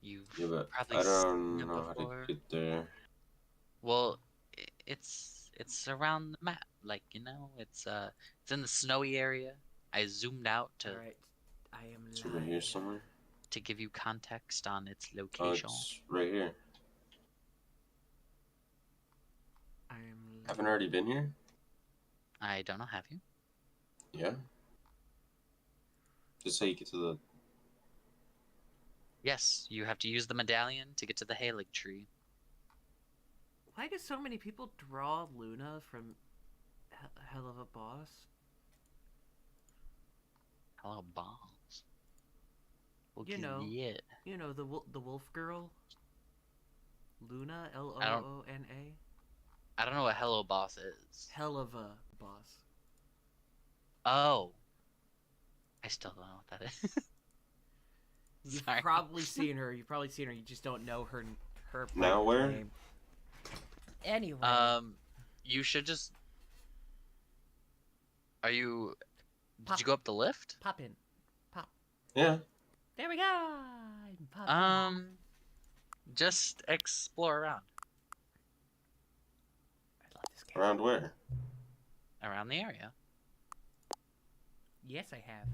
You've Yeah, but probably I seen don't it know how to before. get there. Well, it's around the map. Like, it's in the snowy area. I zoomed out All right, I am It's over here live. somewhere. to give you context on its Oh, location. it's right here. I am Haven't already been here? I don't know, have you? Yeah. Just how you get to the. Yes, you have to use the medallion to get to the Halig tree. Why do so many people draw Luna from Hell of a Boss? Hello, bombs. What You is know, it? the wolf girl. Luna, I don't Loona. I don't know what Hello Boss is. Hell of a Boss. Oh. I still don't know what that is. You've Sorry. probably seen her. You've probably seen her. You just don't know her Now where? name. Anyway. You should just. Are you? Pop. Did you go up the lift? Pop in. Pop. Yeah. There we go. Pop in. Just explore around. I love this game. Around where? Around the area. Yes, I have.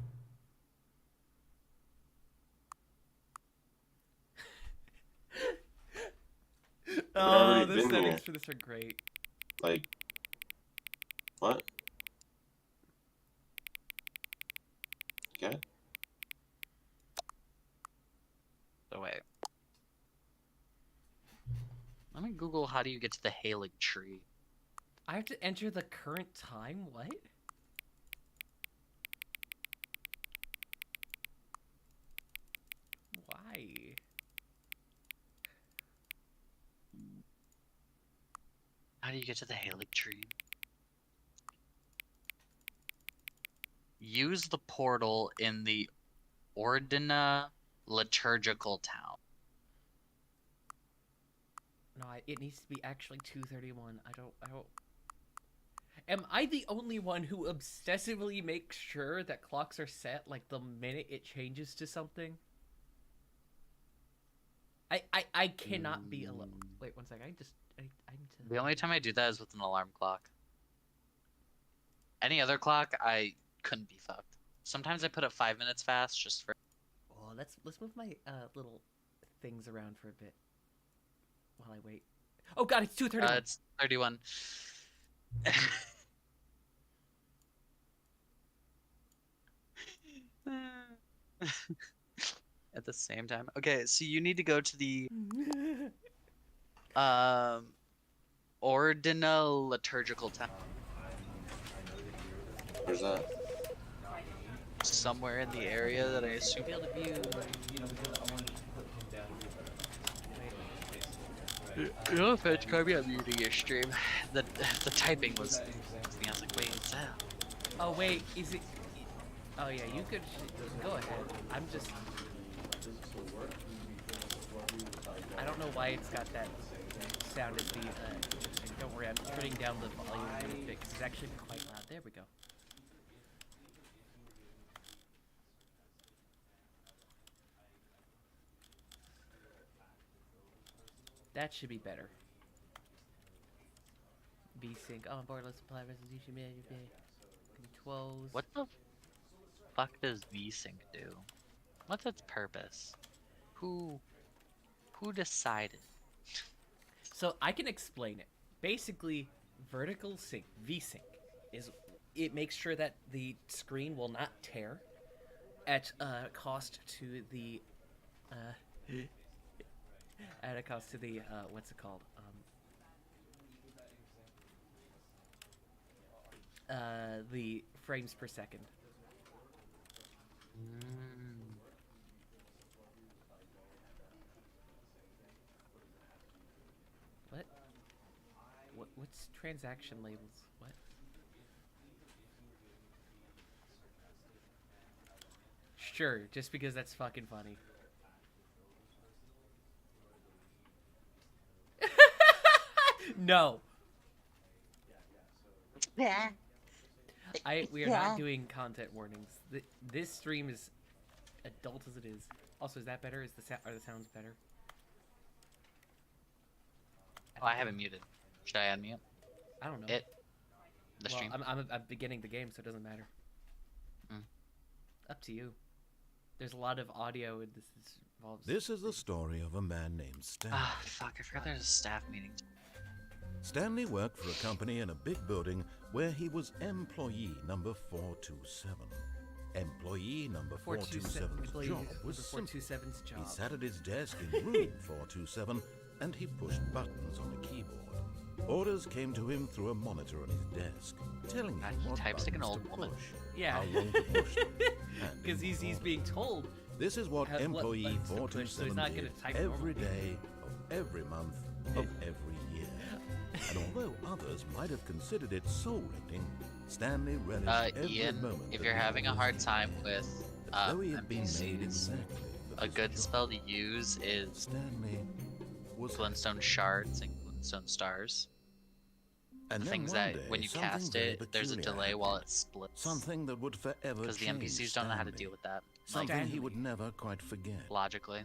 already the been settings here. for this are great. Like. What? Okay. So wait. Let me Google how do you get to the Halig tree. I have to enter the current time? What? Why? How do you get to the Halig tree? Use the portal in the Ordina liturgical town. No, it needs to be actually 2:31. I don't. Am I the only one who obsessively makes sure that clocks are set like the minute it changes to something? I cannot be alone. Wait, one second. I need to. The only time I do that is with an alarm clock. Any other clock, I couldn't be fucked. Sometimes I put it 5 minutes fast just for. Oh, let's move my little things around for a bit while I wait. Oh God, it's 2:31. It's 31. At the same time. Okay, so you need to go to the Ordinal liturgical town. Where's that? Somewhere in the area that I assume. Field of view. You know, if it's Kirby, I'm muting your stream. The typing was. I was like, wait, what's that? Oh wait, is it? Oh yeah, you could go ahead. I'm just. I don't know why it's got that sound at the. Don't worry, I'm turning down the volume a bit because it's actually quite loud. There we go. That should be better. VSync. Oh, board. Let's apply resolution. 12. What the fuck does VSync do? What's its purpose? Who decided? So I can explain it. Basically, vertical sync, VSync, is it makes sure that the screen will not tear at cost to the at a cost to the what's it called? The frames per second. What's transaction labels? What? Sure, just because that's fucking funny. No. We are not doing content warnings. This stream is adult as it is. Also, is that better? Are the sounds better? Oh, I have it muted. Should I unmute I don't know. the Well, stream? I'm beginning the game, so it doesn't matter. Mm. Up to you. There's a lot of audio in this. Involves... This is the story of a man named Stanley. Ah, fuck! I forgot there's a staff meeting. Stanley worked for a company in a big building where he was employee number 427. Employee number 427's job was simple. 427's job. He sat at his desk in room 427 and he pushed buttons on a keyboard. Orders came to him through a monitor on his desk, telling him God, he what types like an buttons old to woman. push, Yeah. how long to push them, and Because he's how being told. This is what what employee buttons to push, so he's 427 not gonna did type every normally. day of every month of every year. And although others might have considered it soul-rending, Stanley relished every Ian, moment if that you're he having a was hard there. time with As though he had been made NPCs, exactly for a this good job. spell to use is Stanley was Glintstone Shards and Glintstone Stars. and then Things one that day, when you something cast very it, there's a peculiar delay while happened. it splits. Something that would forever Because the change NPCs don't know how to Stanley. deal with that. Something Like, he would never quite forget. logically.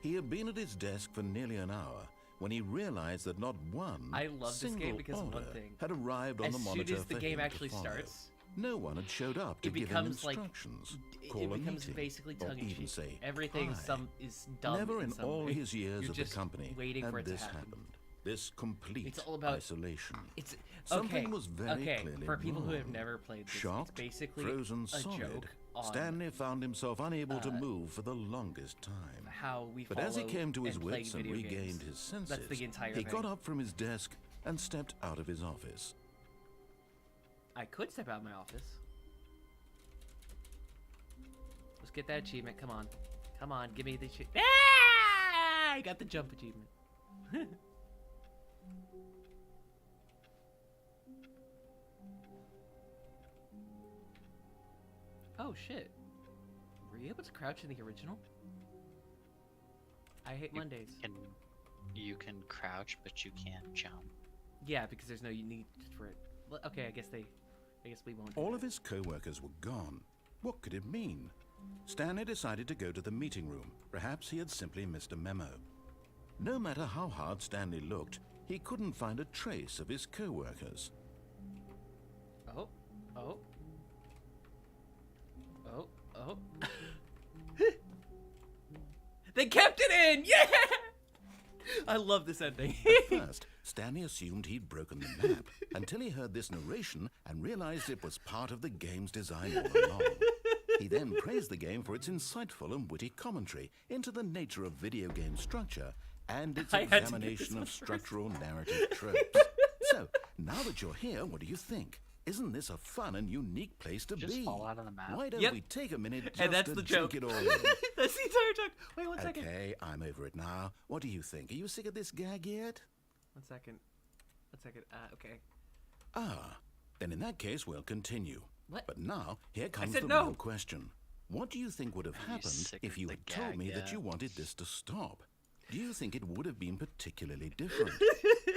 He had been at his desk for nearly an hour when he realized that not one I love this game single because of one order thing. had arrived on As the soon monitor as the for game him to actually follow. starts, No one had showed up to it give him becomes like instructions, it call a becomes meeting, basically or tongue in even cheek. say Everything hi. is dumb. Never in some all way. his years You're of the just company waiting had for it to this happen. happened. This complete It's all about- isolation. It's Something okay. was very okay, clearly for people who have wrong. never played this, Shocked, it's basically frozen a solid, joke on Stanley found himself unable to uh, move for the longest time. how we But follow as he came to his and play wits and video regained games. his senses, That's the entire he thing. got up from his desk and stepped out of his office. I could step out of my office. Let's get that achievement. Come on. Come on, give me the shit. Ah! I got the jump achievement. Oh shit. Were you able to crouch in the original? I hate Mondays. You can crouch, but you can't jump. Yeah, because there's no need for it. Well, okay, I guess we won't. do All that. of his co-workers were gone. What could it mean? Stanley decided to go to the meeting room. Perhaps he had simply missed a memo. No matter how hard Stanley looked, he couldn't find a trace of his co-workers. Oh, oh, oh, oh. They kept it in! Yeah! I love this ending. At first, Stanley assumed he'd broken the map until he heard this narration and realized it was part of the game's design all along. He then praised the game for its insightful and witty commentary into the nature of video game structure and its I had to get examination this one of first. structural narrative tropes. So, now that you're here, what do you think? Isn't this a fun and unique place to Just be? fall out of the map. Why don't Yep. we take a minute just And that's to the drink joke. it all in? That's the entire joke. Wait, 1 second. Okay, I'm over it now. What do you think? Are you sick of this gag yet? 1 second. 1 second. Okay. Ah, then in that case, we'll continue. What? But now, here comes said the no. real question. What do you think would have Are you happened sick if of you the had told gag me that yet? you wanted this to stop? Do you think it would have been particularly different?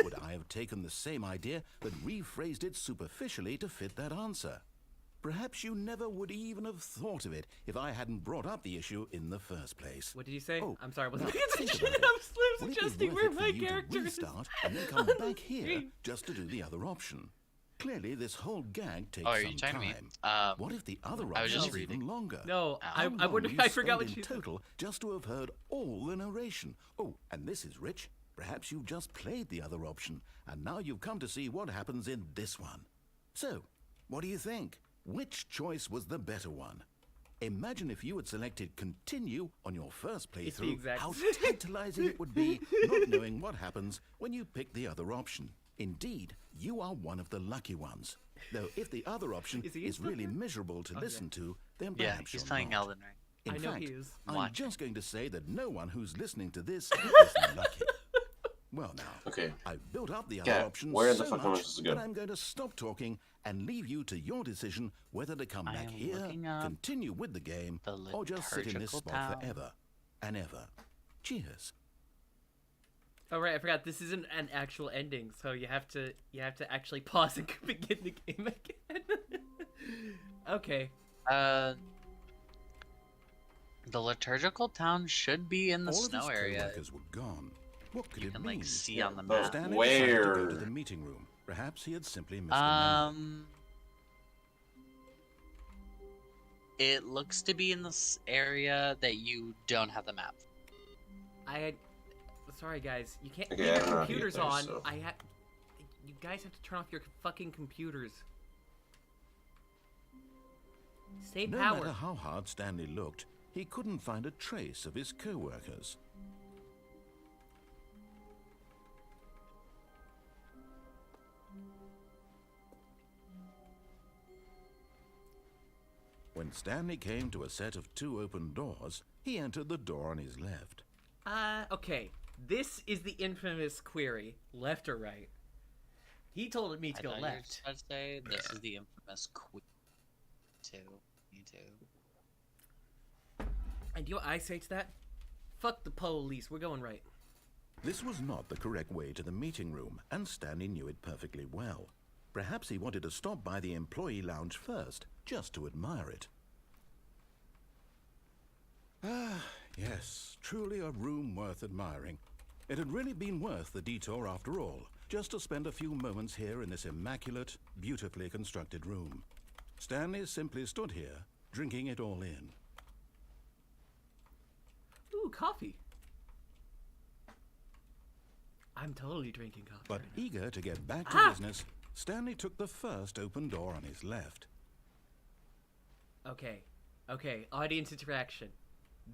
Would I have taken the same idea but rephrased it superficially to fit that answer? Perhaps you never would even have thought of it if I hadn't brought up the issue in the first place. What did you say? Oh, I'm sorry, I wasn't now paying think attention. about it. I was Would it be adjusting worth where it for my you to character is. restart and then come back here just to do the other option? Clearly, this whole gag takes Oh, are you some talking to me? time. What if the other I was option just is reading. even longer? No, How I long wonder. will I you forgot spend what in you said. total just to have heard all the narration. Oh, and this is rich. Perhaps you've just played the other option, and now you've come to see what happens in this one. So, what do you think? Which choice was the better one? Imagine if you had selected continue on your first It's the playthrough, exact how same. tantalizing it would be not knowing what happens when you pick the other option. Indeed, you are one of the lucky ones. Though if the other option Is he is still really here? miserable to listen to, then Yeah, perhaps he's you're playing not. Elden Ring. In I know fact, he is. I'm Watching. just going to say that no one who's listening to this is lucky. Well now, Okay. I've built up the other Yeah, option where the so fuck am I much supposed to go? that I'm going to stop talking and leave you to your decision whether to come I back am here, looking up continue with the game, the or just sit in this liturgical spot town. forever and ever. Cheers. Oh right, I forgot. This isn't an actual ending, so you have to actually pause and begin the game again. Okay. The liturgical town should be in the All of his snow area. co-workers were gone. What could You it can mean? like see Yeah, on the but map. Stanley decided to go to Where? the meeting room. Perhaps he had simply missed a memo. It looks to be in this area that you don't have the map. Sorry guys, you can't Okay, leave I your don't know how to get computers there, on. so- You guys have to turn off your fucking computers. Save No power. matter how hard Stanley looked, he couldn't find a trace of his co-workers. When Stanley came to a set of 2 open doors, he entered the door on his left. Okay. This is the infamous query, left or right. He told me to go left. I'd say this is the infamous Me too. And you know what I say to that? Fuck the police, we're going right. This was not the correct way to the meeting room, and Stanley knew it perfectly well. Perhaps he wanted to stop by the employee lounge first, just to admire it. Ah, yes, truly a room worth admiring. It had really been worth the detour after all, just to spend a few moments here in this immaculate, beautifully constructed room. Stanley simply stood here, drinking it all in. Ooh, coffee. I'm totally drinking coffee. But right now. eager to get back to business, Stanley took the first open door on his left. Okay, audience interaction.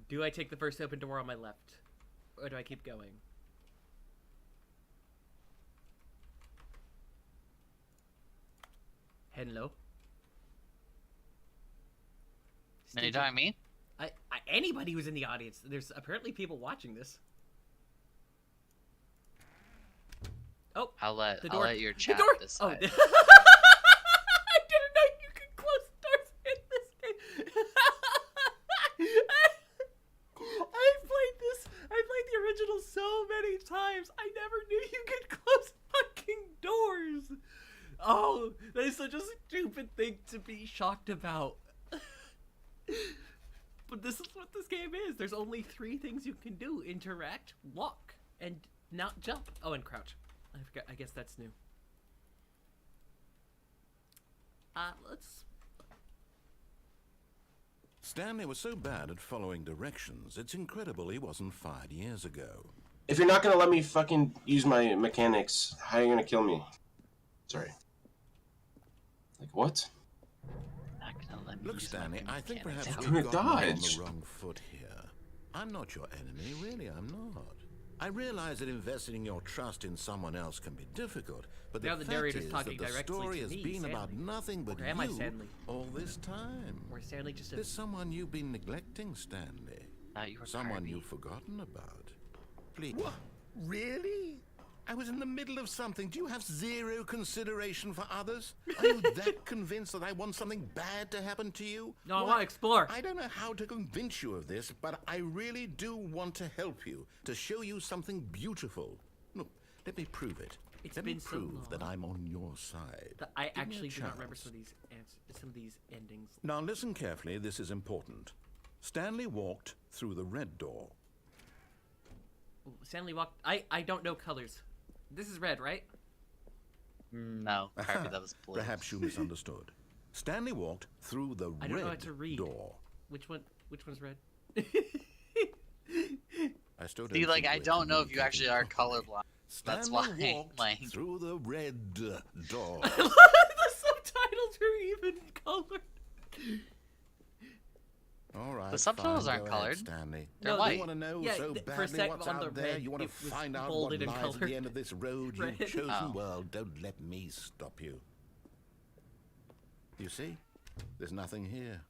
Do I take the first open door on my left? Or do I keep going? Hello? Are you talking to me? Anybody who's in the audience. There's apparently people watching this. Oh, I'll let the door. your The chat door. decide. Oh, I didn't know you could close doors in this game. I played the original so many times. I never knew you could close fucking doors. Oh, that is such a stupid thing to be shocked about. But this is what this game is. There's only 3 things you can do: interact, walk, and not jump. Oh, and crouch. I forgot. I guess that's new. Let's. Stanley was so bad at following directions, it's incredible he wasn't fired years ago. If you're not gonna let me fucking use my mechanics, how are you gonna kill me? Sorry. Like what? Not gonna let me Look, use Stanley, my I think mechanics. perhaps I'm we've gonna gotten on dodge. the wrong foot here. I'm not your enemy, really, I'm not. I realize that investing your trust in someone else can be difficult, but Now the the fact narrator's is talking that the directly story to has me, been about Stanley. nothing but Or am I you Stanley? all this time. Or Stanley just a. There's someone you've been neglecting, Stanley. Thought you were Someone Barbie. you've forgotten about. Please. What? Really? I was in the middle of something. Do you have zero consideration for others? Are you that convinced that I want something bad to happen to you? No, I Why, want to explore. I don't know how to convince you of this, but I really do want to help you, to show you something beautiful. Look, let me prove it. It's let me been so prove that long. I'm on your side. I Give me a actually do not remember chance. some of these endings. Now listen carefully, this is important. Stanley walked through the red door. Ooh, Stanley walked. I don't know colors. This is red, right? No, Barbie, that was blue. Perhaps you misunderstood. Stanley walked through the I don't know how red to read. door. Which one's red? I still don't See, like, think I we're don't know if you actually are communicating properly. colorblind. That's Stanley why, walked like- through the red door. The subtitles are even colored. All right, The subtitles fine, aren't go ahead, colored. Stanley. They're No, white. You want to know Yeah, so for a badly sec what's on the out there? red, You want it to was find out what bolded and lies at colored. the end of this road Red. you've chosen? Oh. Well, don't let me stop you. You see? There's nothing here.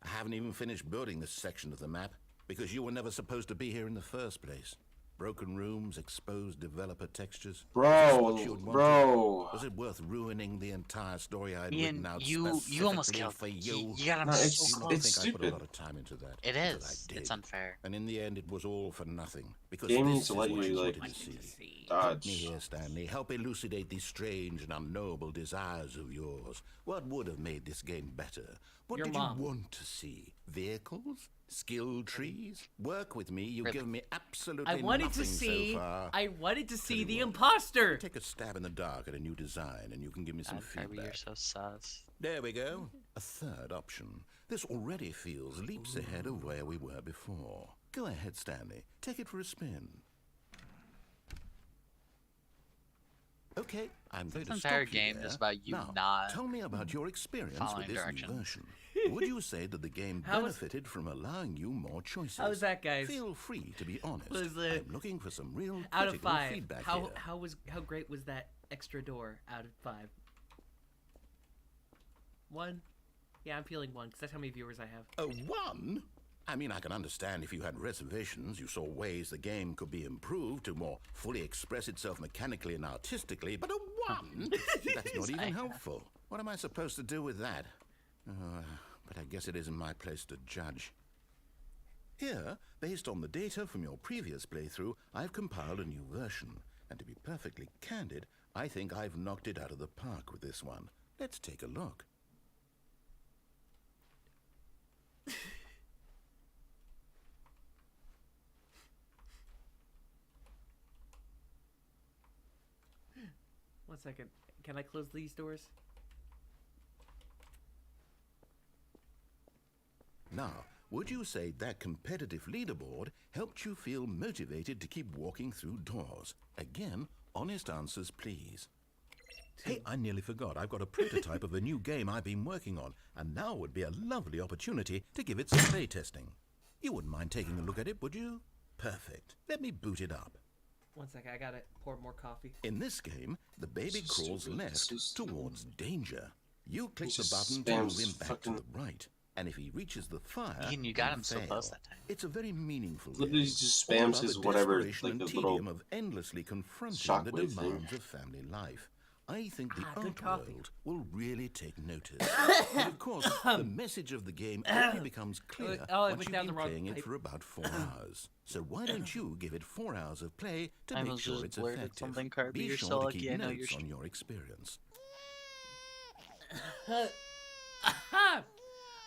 I haven't even finished building this section of the map because you were never supposed to be here in the first place. Broken rooms, exposed developer textures. Is this what Bro, you'd wanted? bro. Was it worth ruining the entire story I'd Ian, written out you almost specifically killed for me. you? You got him No, so it's- You close. don't it's think I put a stupid. lot of time into that? It Because I is. did. It's unfair. And in the end, it was all for nothing. Because Game this needs to is let what you, you like, wanted to see. Dodge. Me here, Stanley. Help elucidate these strange and unknowable desires of yours. What would have made this game better? What Your did mom. you want to see? Vehicles? Skill trees? Work with me. You've Rip. given me absolutely I wanted nothing to see. so far. I wanted to see you the what. imposter. Take a stab in the dark at a new design, and you can give me some God, Kirby, you're feedback. so sus. There we go. A third option. This already feels leaps ahead of where we were before. Go ahead, Stanley. Take it for a spin. Okay, I'm going This to stop entire you game there. is about you now, not tell me about your experience with following this new directions. version. Would you say that the game How was- benefited from allowing you more choices? How was that, guys? Feel free to be honest. Was, I'm looking for some real Out of critical 5, feedback how here. how great was that extra door? Out of 5, 1. Yeah, I'm feeling 1 because that's how many viewers I have. A 1? I mean, I can understand if you had reservations, you saw ways the game could be improved to more fully express itself mechanically and artistically, but a 1? That's not even helpful. What am I supposed to do with that? But I guess it isn't my place to judge. Here, based on the data from your previous playthrough, I've compiled a new version. And to be perfectly candid, I think I've knocked it out of the park with this one. Let's take a look. One second. Can I close these doors? Now, would you say that competitive leaderboard helped you feel motivated to keep walking through doors? Again, honest answers, please. Hey, I nearly forgot. I've got a prototype of a new game I've been working on, and now would be a lovely opportunity to give it some play testing. You wouldn't mind taking a look at it, would you? Perfect. Let me boot it up. One second. I gotta pour more coffee. In this game, the baby This is crawls stupid. left This is towards danger. You click the just button to move spams him back fucking- to the right. And if he reaches the fire, Ian, you got he'll him so fail. close that time. It's a very meaningful Literally game. just All spams about his the whatever, desperation like and the tedium little of endlessly confronting the shockwave thing. demands of family life. I think the good art coffee. world will really take notice. But of course, the message of the game only becomes clear Oh, it once went you've down been the wrong playing it pipe. for about 4 hours. So why don't you give it 4 hours of play to I make was sure just it's blurted effective? something, Kirby. Be You're sure so to lucky keep I know notes you're on your experience.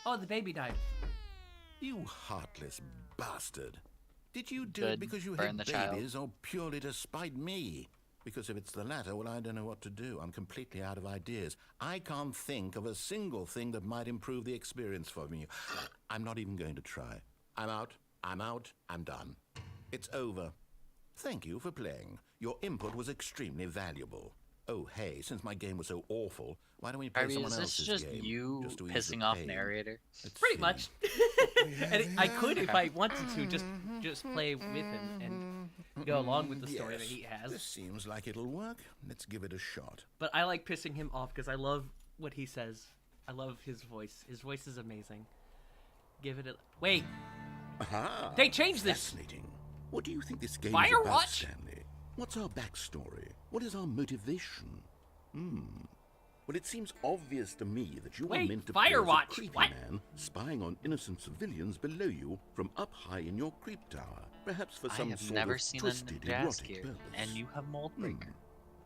Oh, the baby died. You heartless bastard. Did you do Good. it because you Burn hate the child. babies or purely to spite me? Because if it's the latter, well, I don't know what to do. I'm completely out of ideas. I can't think of a single thing that might improve the experience for me. I'm not even going to try. I'm out. I'm done. It's over. Thank you for playing. Your input was extremely valuable. Oh, hey, since my game was so awful, why don't we play Kirby, someone is this else's just game? you just to ease the pissing off pain? narrator? Let's Pretty see. much. And I could, if I wanted to, just play with him and go along with the story that he This has. seems like it'll work. Let's give it a shot. But I like pissing him off because I love what he says. I love his voice. His voice is amazing. Give it a... Wait, Aha! they changed this. Fascinating. What do you think this game is about, Firewatch? Stanley? What's our backstory? What is our motivation? Well, it seems obvious to me that you are Wait, meant to play as a Firewatch? creepy What? man spying on innocent civilians below you from up high in your creep tower, perhaps for I some have sort never of seen a twisted desk erotic here, purpose. and you have mold breaker.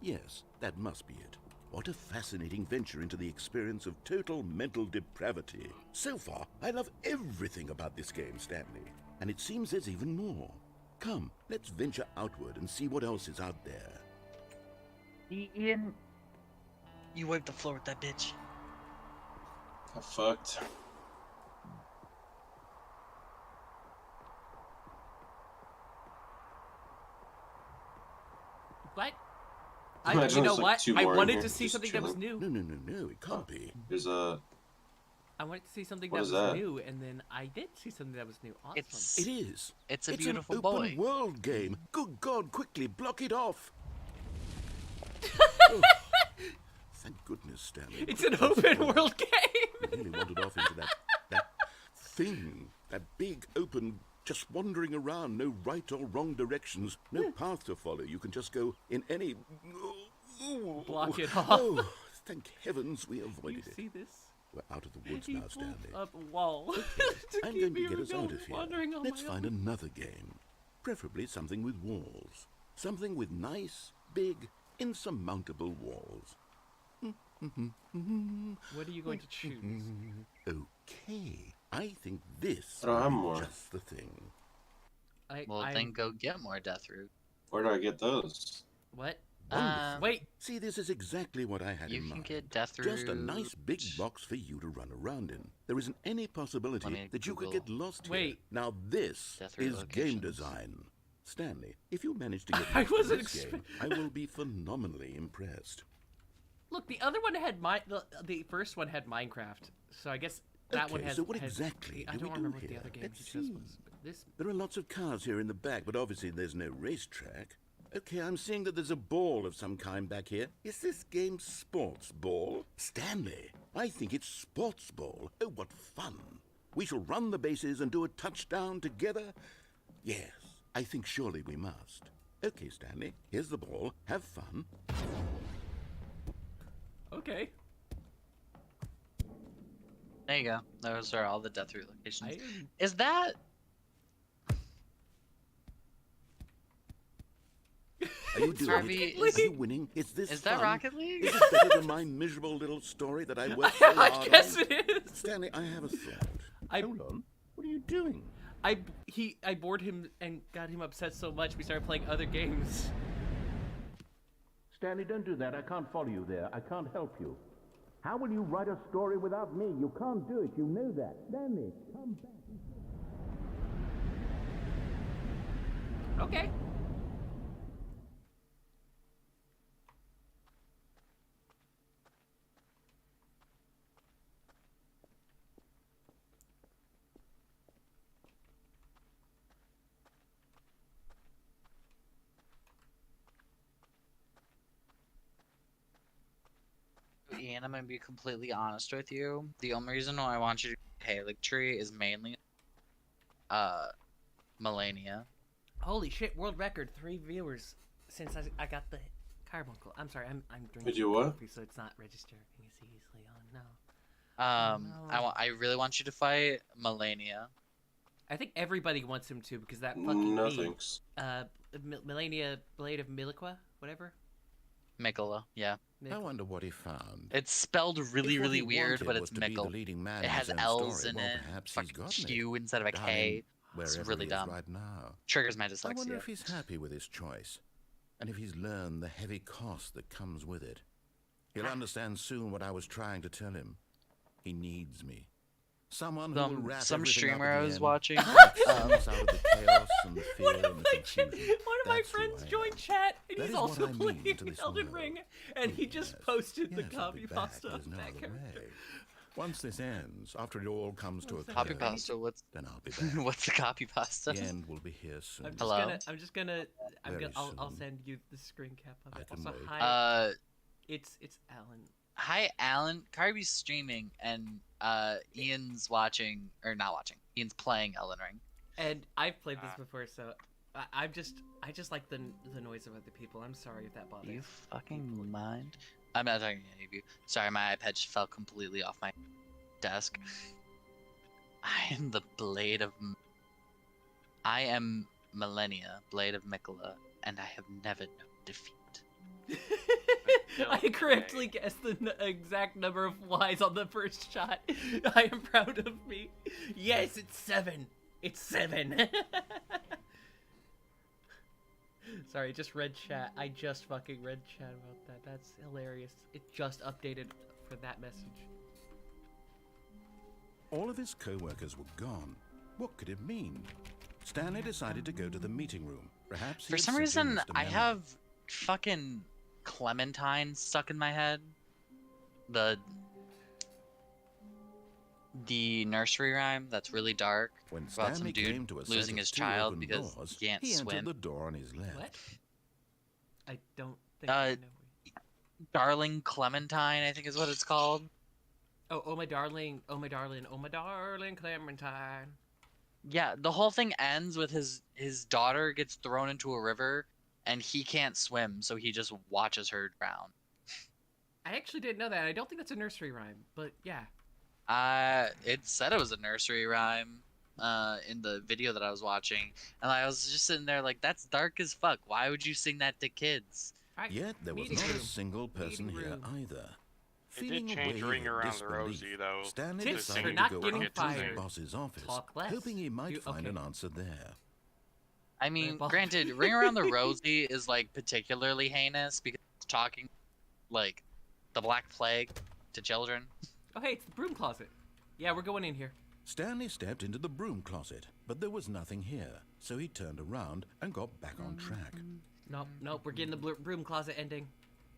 Yes, that must be it. What a fascinating venture into the experience of total mental depravity. So far, I love everything about this game, Stanley. And it seems there's even more. Come, let's venture outward and see what else is out there. Ian, you wiped the floor with that bitch. I fucked. What? Imagine You know there's, like, what? 2 I more in wanted here to see just something that was new. No, it can't be. There's a. I wanted to see something What that is was that? new, and then I did see something that was new. Awesome. It is. It's a It's beautiful an open boy. world game. Good God, quickly, block it off. Oh, thank goodness, Stanley. It's an open world game. I really wandered off into that thing. That big, open, just wandering around. No right or wrong directions. No path to follow. You can just go in any... Block it off. Oh, thank heavens we You avoided it. see this? We're out of the woods He now, pulled Stanley. up a wall. to I'm keep going me to get us from out of here. wandering on Let's my find own. another game. Preferably something with walls. Something with nice, big, insurmountable walls. What are you going to choose? Okay, I think this I don't will have be more. just the thing. Well, then go get more death root. Where do I get those? What? Wonderful. Wait. See, this is exactly what I had You in can mind. get death root. Just a nice big box for you to run around in. There isn't any Let possibility me that you could Google. get lost here. Wait. Now this Death root is game locations. design. Stanley, if you manage to get I lost in wasn't this game, I will be phenomenally impressed. Look, the other one had the first one had Minecraft, so I guess that one Okay, has. so what has- exactly I do don't we remember do what the here? other game Let's he just see. was. But this. There are lots of cars here in the back, but obviously there's no racetrack. Okay, I'm seeing that there's a ball of some kind back here. Is this game sports ball? Stanley, I think it's sports ball. Oh, what fun. We shall run the bases and do a touchdown together? Yes, I think surely we must. Okay, Stanley, here's the ball. Have fun. Okay. There you go. Those are all the death root locations. I Is that? Are you doing Harvey, it? is- Are you winning? Is this Is that fun? Rocket League? Is it better than my miserable little story that I worked so hard I guess on? it is. Stanley, I have a thought. I- Hold on. What are you doing? I bored him and got him upset so much we started playing other games. Stanley, don't do that. I can't follow you there. I can't help you. How will you write a story without me? You can't do it. You know that. Stanley, come back. Okay. Ian, I'm gonna be completely honest with you. The only reason why I want you to Halig Tree is mainly Melania. Holy shit! World record, 3 viewers since I got the Carbuncle. I'm sorry, I'm drinking Did you what? coffee, so it's not registering as easily on now. No. I really want you to fight Melania. I think everybody wants him to because that fucking No meme, thanks. Melania Blade of Miliqua, whatever. Mikola, yeah. I wonder what he found. It's spelled really, If what really he weird, wanted but was it's to be the Mikkel. leading man It in has his own L's story. in Well, it. perhaps he's Fucking gotten it. Q instead of a K. Darling, It's wherever really he is dumb. right now. Triggers my I wonder dyslexia. if he's happy with his choice, and if he's learned the heavy cost that comes with it. He'll understand soon what I was trying to tell him. He needs me. Someone who will wrap Some everything streamer up I in the was end, watching. makes sense out of the chaos and the fear One and of the my confusion. one of my That's who friends I am. joined chat, and That he's is what also I mean playing to this Elden world. Ring, and he just Yes. posted the Yes, I'll copy be back. pasta There's of no that other character. way. Once this ends, after it all comes to a Copy close, pasta. What's then I'll be back. what's the copy pasta? The end will be here soon. Hello? I'm just gonna Very I'll soon. send you the screen cap of I it. can Also, wait. hi, it's Alan. Hi, Alan. Kirby's streaming, and Ian's watching, or not watching. Ian's playing Elden Ring. And I've played this before, so I just like the noise of other people. I'm sorry if that bothers You fucking mind? I'm not talking to any of you. Sorry, my iPad just fell completely off my desk. I am the Blade of... I am Millennia, Blade of Mikola, and I have never known defeat. I correctly guessed the exact number of Ys on the first shot. I am proud of me. Yes, it's 7. It's 7. Sorry, just read chat. I just fucking read chat about that. That's hilarious. It just updated for that message. All of his co-workers were gone. What could it mean? Stanley decided to go to the meeting room. Perhaps he For had some simply reason, missed a I memo. have fucking Clementine stuck in my head. The nursery rhyme that's really dark When about some Stanley came dude to a set losing of his two child open because doors, he can't he swim. entered the door on his left. What? I don't think I know. Darling Clementine, I think is what it's called. Oh my darling, oh my darling, oh my darling Clementine. Yeah, the whole thing ends with his daughter gets thrown into a river and he can't swim, so he just watches her drown. I actually didn't know that. I don't think that's a nursery rhyme, but yeah. It said it was a nursery rhyme in the video that I was watching, and I was just sitting there like, that's dark as fuck. Why would you sing that to kids? Right. Yet there was Meeting not a room. single person Meeting here room. either. Feeling did a change wave Ring of Around the disbelief, Rosie, though. Stanley Tips decided for to not go getting up to his fired. boss's office, Talk less. hoping he might You- find okay. an answer there. I mean, Fireball. granted, Ring Around the Rosie is like particularly heinous because it's talking like the Black Plague to children. Oh, hey, it's the broom closet. Yeah, we're going in here. Stanley stepped into the broom closet, but there was nothing here, so he turned around and got back on track. Nope, we're getting the broom closet ending.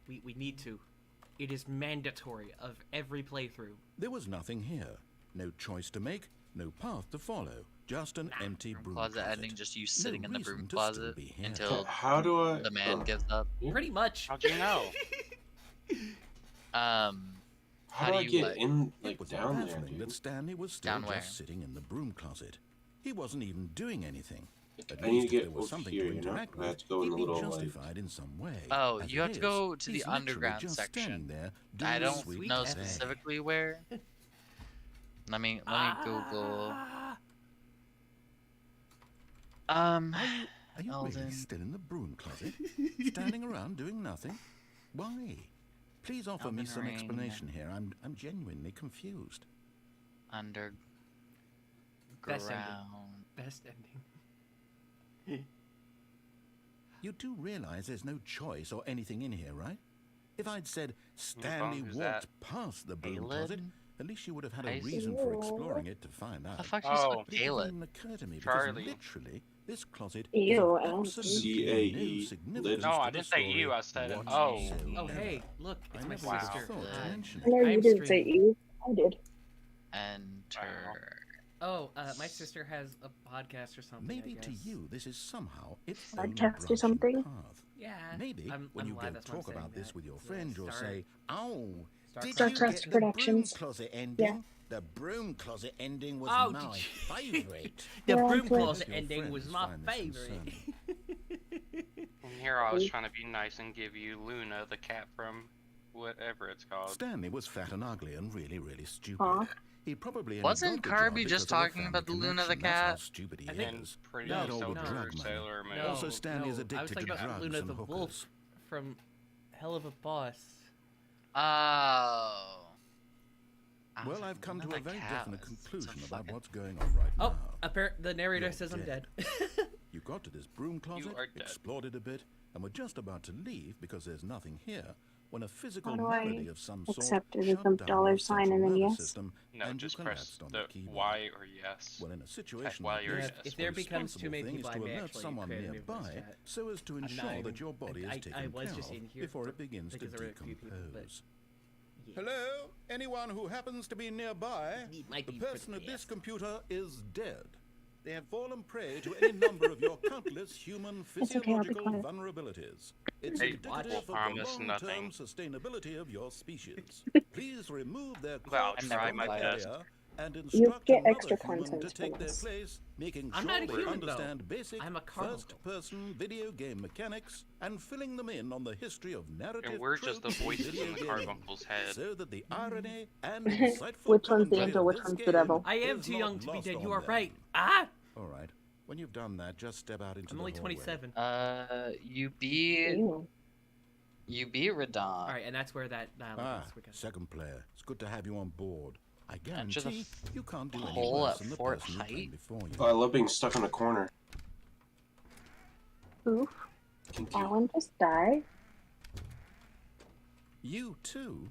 We need to. It is mandatory of every playthrough. There was nothing here. No choice to make, no path to follow, just an empty broom Closet ending, just you sitting in the reason broom to still closet be here. until How do I? the man gives up. Pretty much. How'd you know? How How do do I you, get like- in, It like, was down there, baffling that dude? Stanley was still Down where? just sitting in the broom closet. He wasn't even doing anything. At I need least to if get there was over something here, to you know? interact I have with, to go in he'd the be little, like- justified in some way. Oh, As you it have to is, go to he's the literally underground just section. standing there I doing don't sweet know day. specifically where. Let me Google. Are you Alden. really still in the broom closet? Standing around doing nothing? Why? Please offer me Elden some Ring. explanation here. I'm genuinely confused. Underground. Best ending. Best ending. You do realize there's no choice or anything in here, right? If I'd said Stanley who's walked that? past the broom Galen? closet, at least you would have had a I reason for exploring it to find out. The fuck you Oh. said But it Galen? didn't occur to me Charlie. because literally this closet Ew, is I of don't absolutely C-A-E, no significance No, to I the didn't say story you, I said whatsoever. oh. Oh, hey, look, I it's my never Wow. sister. thought to Hi. mention I know it. you I'm didn't say streaming. you. I did. Enter. Oh, my sister has a podcast or something. Maybe I to guess. you this is somehow its Podcast own or branching something? path. Yeah. Maybe I'm when you live, go that's why I'm talk about saying this that. with your It's a friend, you'll start. say, "Oh, Start did Star you Trek get the broom Productions. closet ending? Yeah. The broom closet ending was Oh, my did favorite." The Yeah, broom that's right. closet Your ending was friends my find this favorite. concerning. And here I was trying to be nice and give you Luna, the cat from whatever it's called. Stanley was fat and ugly and really, really stupid. Aw. He probably only Wasn't got the Kirby job just because of a talking family about the Luna the connection. That's how cat? stupid he I think- And is. pretty No, That old Soldier drug money. Sailor Moon. No, Also, Stanley is no, I was addicted talking to about drugs Luna and the hookers. Wolf from Hell of a Boss. Oh. I was Well, like, I've come to Luna a the very cat definite was conclusion so about fucking- what's going on right Oh, now. the narrator You're says I'm dead. You got to this broom closet, are dead. explored it a bit, and were just about to leave because there's nothing here when a physical How do I malady of some sort accept it? shut Some down dollar your sign central and then nervous yes? system, No, and just you press collapsed on the keyboard. Y or yes. Well, in a situation Y like or this, yes. If there the becomes too responsible many thing is people, I to may alert actually someone create a new voice nearby chat. so as to I'm not ensure even- that your body is I taken was care just of in here before it begins to because there were a few people, but- decompose. Yeah. Hello? Anyone who happens to be nearby? It might The be person for at this yes. computer is dead. They have fallen prey to any number of your countless human It's okay, I'll be physiological quiet. vulnerabilities. It's Hey, indicative we'll of the promise long-term nothing. sustainability of your species. Please remove their Well, corpse try from my the best. area and You instruct get another extra human to content take from their us. place, making I'm sure not a they human, though. understand basic I'm a carbuncle. first-person video game mechanics and filling them in on the history of narrative And we're just the tropes in voices video in the gaming, Carbuncle's head. so that the irony and insightful Which one's the commentary angel, of which this one's the game devil? I am is too not young to be lost dead. on You are them. right. Ah! All right. When you've done that, just step out into I'm the only hallway. 27. You beat Ew. Radon. All right, and that's where that dialogue is. We got- Second player. It's good to have you on board. I Enter the guarantee you can't do any hole worse at than the Fort person who came Height? before you. Oh, I love being stuck in a corner. Oof. Continue. Alan just died. You too.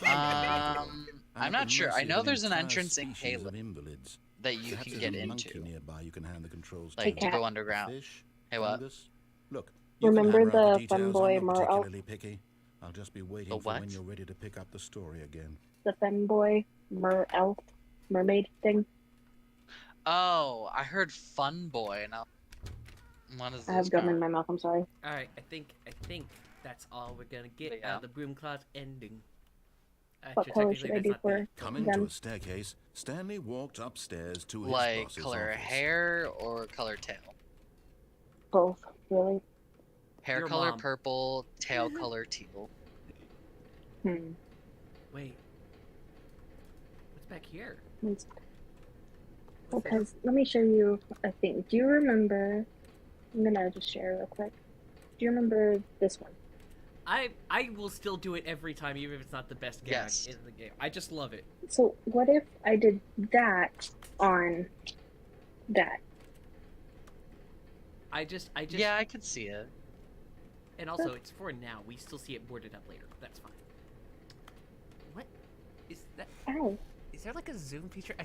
I'm not sure. I know there's an entrance in Caleb invalids. that you Perhaps can there's get a monkey into, nearby you can hand the controls like Hey, to cat. go underground. Fish, Hey, what? fungus. Look, you can Remember hammer out the details. I'm femboy not mer elf? particularly picky. I'll just be waiting The for when what? you're ready to pick up the story again. The femboy elf mermaid thing. Oh, I heard Fun Boy. Now, what is this? I have gum in about? my mouth. I'm sorry. All right, I think that's all we're gonna get Yeah. out of the broom closet ending. What Actually, color technically, should I that's do not for Coming them? to a staircase, Stanley walked upstairs to his Like boss's color office. hair or color tail? Both, really. Hair Your color mom. purple, tail color teal. Wait. What's back here? It's- What's that? Because let me show you a thing. Do you remember? I'm gonna just share real quick. Do you remember this one? I will still do it every time, even if it's not the best gag Yes. in the game. I just love it. So what if I did that on that? I just Yeah, I could see it. and also it's for now. We still see it boarded up later. That's fine. What is that? Ow. Is there like a zoom feature?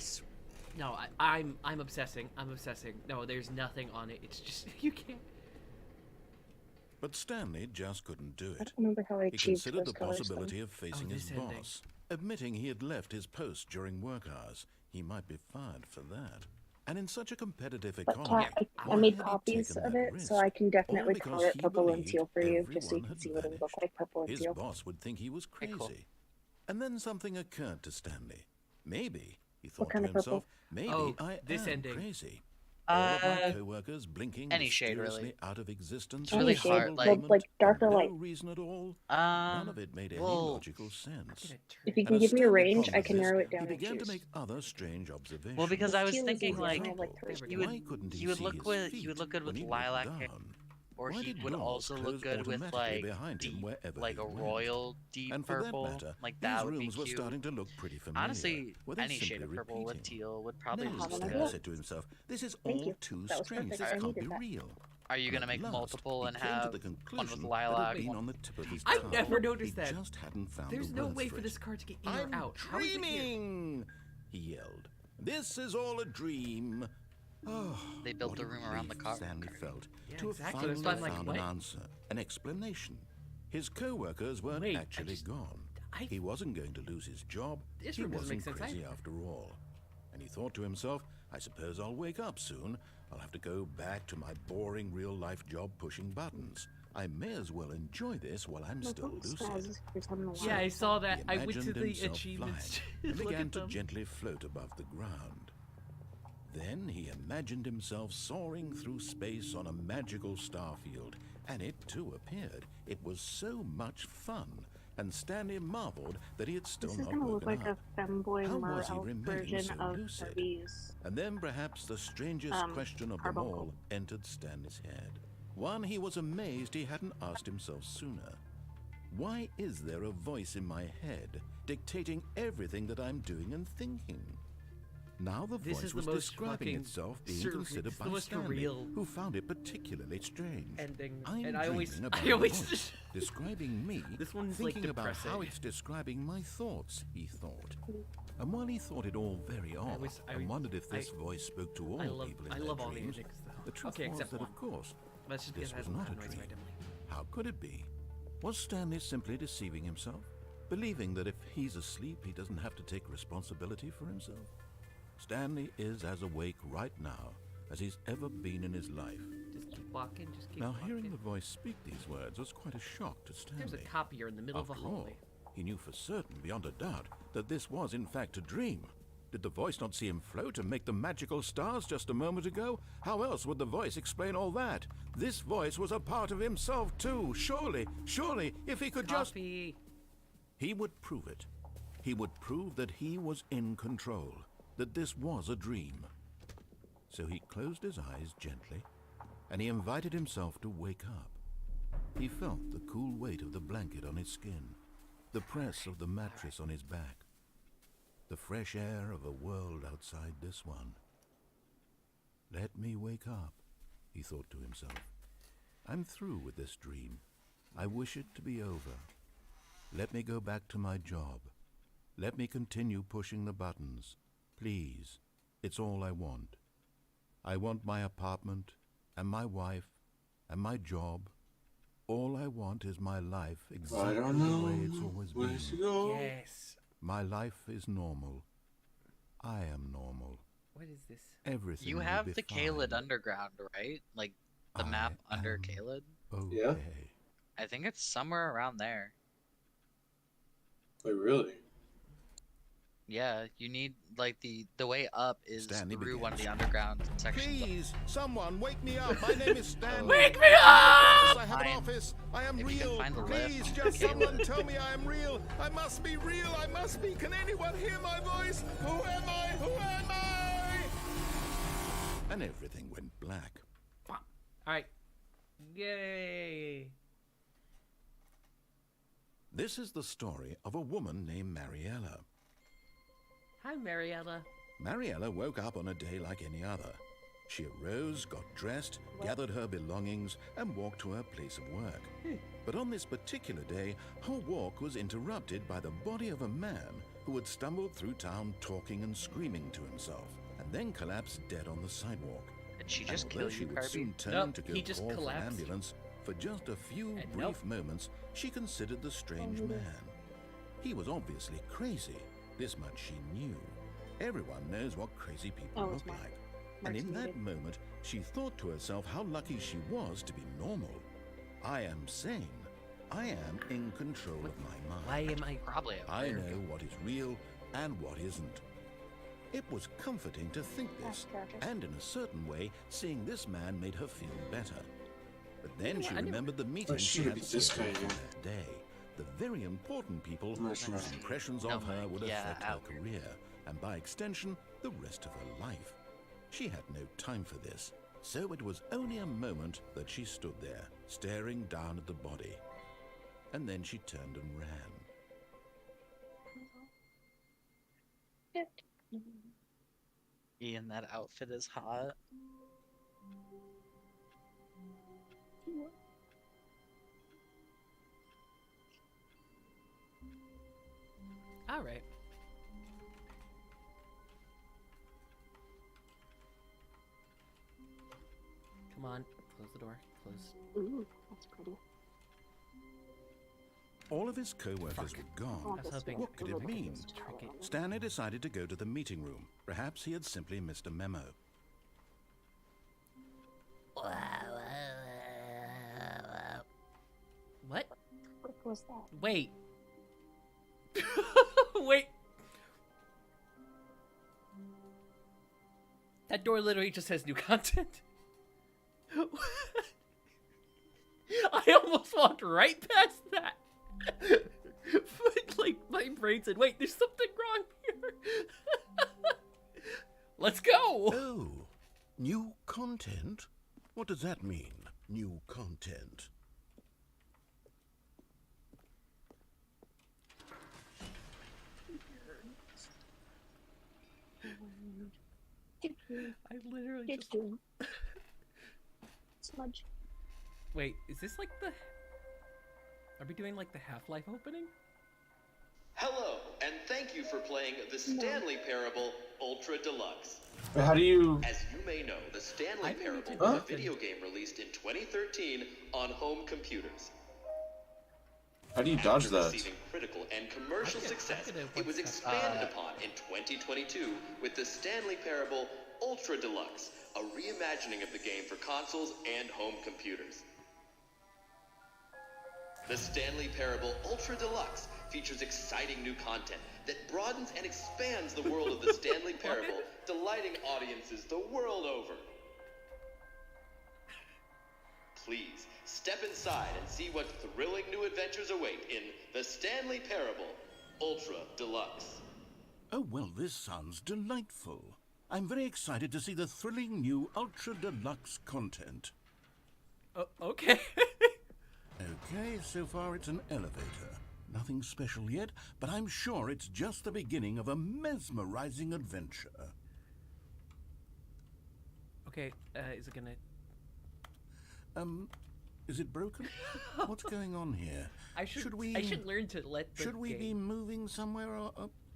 No, I'm obsessing. I'm obsessing. No, there's nothing on it. It's just you can't. But Stanley just couldn't do I it. don't remember how I He achieved considered those the colors. possibility of facing his this ending. boss, admitting he had left his post during work hours. He might be fired for that. And in such a competitive But economy, I why made had he copies taken of that it, so risk? I can definitely All because color it he purple and believed teal for you, just so you everyone can see had what it would look vanished. like purple and His teal. boss would think he was Okay, crazy. cool. And then something occurred to Stanley. Maybe, he thought kind to of purple? himself, maybe Oh, I this am ending. crazy. All of my co-workers blinking any shade, mysteriously really. out of existence. It's really at a hard, single like- Well, moment like darker for no light. reason at all. None of it made any well, logical sense. If you And can as give me a Stanley range, I pondered can this, narrow it down he and began to choose. make other strange observations. Well, because I was Teal is thinking, easy, like, I have like three. There we he go. would Why couldn't he would see look his with feet he would look good when with he looked lilac hair, down? or Why he did would doors also close look good with automatically like behind him deep, wherever like he a went? royal deep And for purple, that matter, like these that would be rooms were cute. starting to look pretty familiar. Honestly, Were they any shade simply of purple with repeating? teal would probably No, have look an Stanley good. idea. said to himself, this is Thank all you. too That was strange. perfect. This I can't needed be that. real. Are you And gonna at make last, multiple he and came to have the one conclusion with that had lilac? been One... on the tip of his I've tongue. never noticed He that. just hadn't found There's the no words way for for it. this card to get in I'm or out. How is it here? dreaming, he yelled. This is all a dream. Oh, They built what the a room around the relief carbuncle. Stanley felt Yeah, to have exactly. finally That's why I'm like, found what? an answer, an explanation. His co-workers weren't Wait, I actually just- gone. I- He wasn't going to lose his job. This He room doesn't wasn't make sense crazy either. after all. And he thought to himself, I suppose I'll wake up soon. I'll have to go back to my boring real-life job pushing buttons. I may as well enjoy this while I'm still lucid. Yeah, I saw that. He I went to imagined the himself achievements flying to and look began at to them. gently float above the ground. Then he imagined himself soaring through space on a magical starfield, and it too appeared. It was so much fun, and Stanley marveled that he had still This is not gonna look woken like a up. femboy How mer was he elf remaining version so of lucid? Kirby's. And then perhaps the strangest question of them Carbuncle. all entered Stanley's head. One he was amazed he hadn't asked himself sooner. Why is there a voice in my head dictating everything that I'm doing and thinking? Now the This voice is the was most describing fucking itself being surreal- considered it's the by most Stanley, surreal who found it particularly strange. ending, I'm and I always- dreaming about I always a voice just- describing me, This one's, like, thinking about how depressing. it's describing my thoughts, he thought. And while he thought it all very odd, I and wondered if this voice spoke to all I love, people in I their love all the dreams, endings though. the truth Okay, was except that, one. of course, That's just because this it was has not a noise dream. very dimly. How could it be? Was Stanley simply deceiving himself? Believing that if he's asleep, he doesn't have to take responsibility for himself? Stanley is as awake right now as he's ever been in his life. Just keep walking, just keep Now, walking. hearing the voice speak these words was quite a shock to Stanley. There's a copier in the middle of a After all, hallway. he knew for certain, beyond a doubt, that this was in fact a dream. Did the voice not see him float and make the magical stars just a moment ago? How else would the voice explain all that? This voice was a part of himself too. Surely, if he could just... Coffee. He would prove it. He would prove that he was in control, that this was a dream. So he closed his eyes gently, and he invited himself to wake up. He felt the cool weight of the blanket on his skin, the press of the mattress on his back, the fresh air of a world outside this one. Let me wake up, he thought to himself. I'm through with this dream. I wish it to be over. Let me go back to my job. Let me continue pushing the buttons. Please, it's all I want. I want my apartment, and my wife, and my job. All I want is my life I exactly don't the know way it's always where been. to go. Yes. My life is normal. I am normal. What is this? Everything You will have be the Kaled fine. Underground, right? Like the I map under am Kaled. Okay. Yeah? I think it's somewhere around there. Wait, really? Yeah, you need like the way up is Stanley through one of begins. the underground sections. Please, someone wake me up. My name is Stanley. Wake me up! Yes, I have an Fine. office. I am If you can real. find the Please, lift. just someone tell me I am real. I must be real. I must be. Can anyone hear my voice? Who am I? Who am I? And everything went black. All right. Yay. This is the story of a woman named Mariella. Hi, Mariella. Mariella woke up on a day like any other. She arose, got dressed, gathered her belongings, and walked to her place of work. But on this particular day, her walk was interrupted by the body of a man who had stumbled through town talking and screaming to himself, and then collapsed dead on the sidewalk. Did she And just although kill she you, would Carby? soon turn Nope, to go he just call for an collapsed. ambulance, for just a few And brief nope. moments, she considered the strange man. He was obviously crazy. This much she knew. Everyone knows what crazy people Oh, look it's Mark. like. And Mark's in that muted. moment, she thought to herself how lucky she was to be normal. I am sane. I am in control of my mind. Why am I? Probably. I know what is real and what isn't. It was comforting to think this, That's tragic. and in a certain way, seeing this man made her feel better. But then she I never- remembered the meeting she she would had be this scheduled guy for again. that day. The very important people No, whose sure. impressions No, of her would yeah, affect her out. career, and by extension, the rest of her life. She had no time for this, so it was only a moment that she stood there, staring down at the body. And then she turned and ran. Ian, that outfit is hot. All right. Come on, close the door. Close. Ooh, that's pretty. All of his co-workers were gone. want was this hoping- to What could it look at mean? this towel. Stanley decided to go to the meeting room. Perhaps he had simply missed a memo. What? What was that? Wait. Wait. That door literally just says new content. I almost walked right past that. But, like, my brain said, wait, there's something wrong here. Let's go. Oh, new content? What does that mean, new content? I literally It's just... doing. Smudge. Wait, is this like the... Are we doing like the Half-Life opening? Hello, and thank you for playing the Stanley Parable Ultra Deluxe. But how do you? As you may know, the Stanley I didn't Parable think was a nothing. video game released in 2013 on home computers. How do you dodge After that? receiving critical and commercial I'm success, gonna it was put that- expanded upon in 2022 with the Stanley Parable Ultra Deluxe, a reimagining of the game for consoles and home computers. The Stanley Parable Ultra Deluxe features exciting new content that broadens and expands the world of the Stanley Parable, delighting audiences the world over. Please, step inside and see what thrilling new adventures await in the Stanley Parable Ultra Deluxe. Oh, well, this sounds delightful. I'm very excited to see the thrilling new Ultra Deluxe content. Oh, okay. Okay, so far it's an elevator. Nothing special yet, but I'm sure it's just the beginning of a mesmerizing adventure. Okay, is it gonna... Is it broken? What's going on here? I should we learn to let the Should we be game... moving somewhere?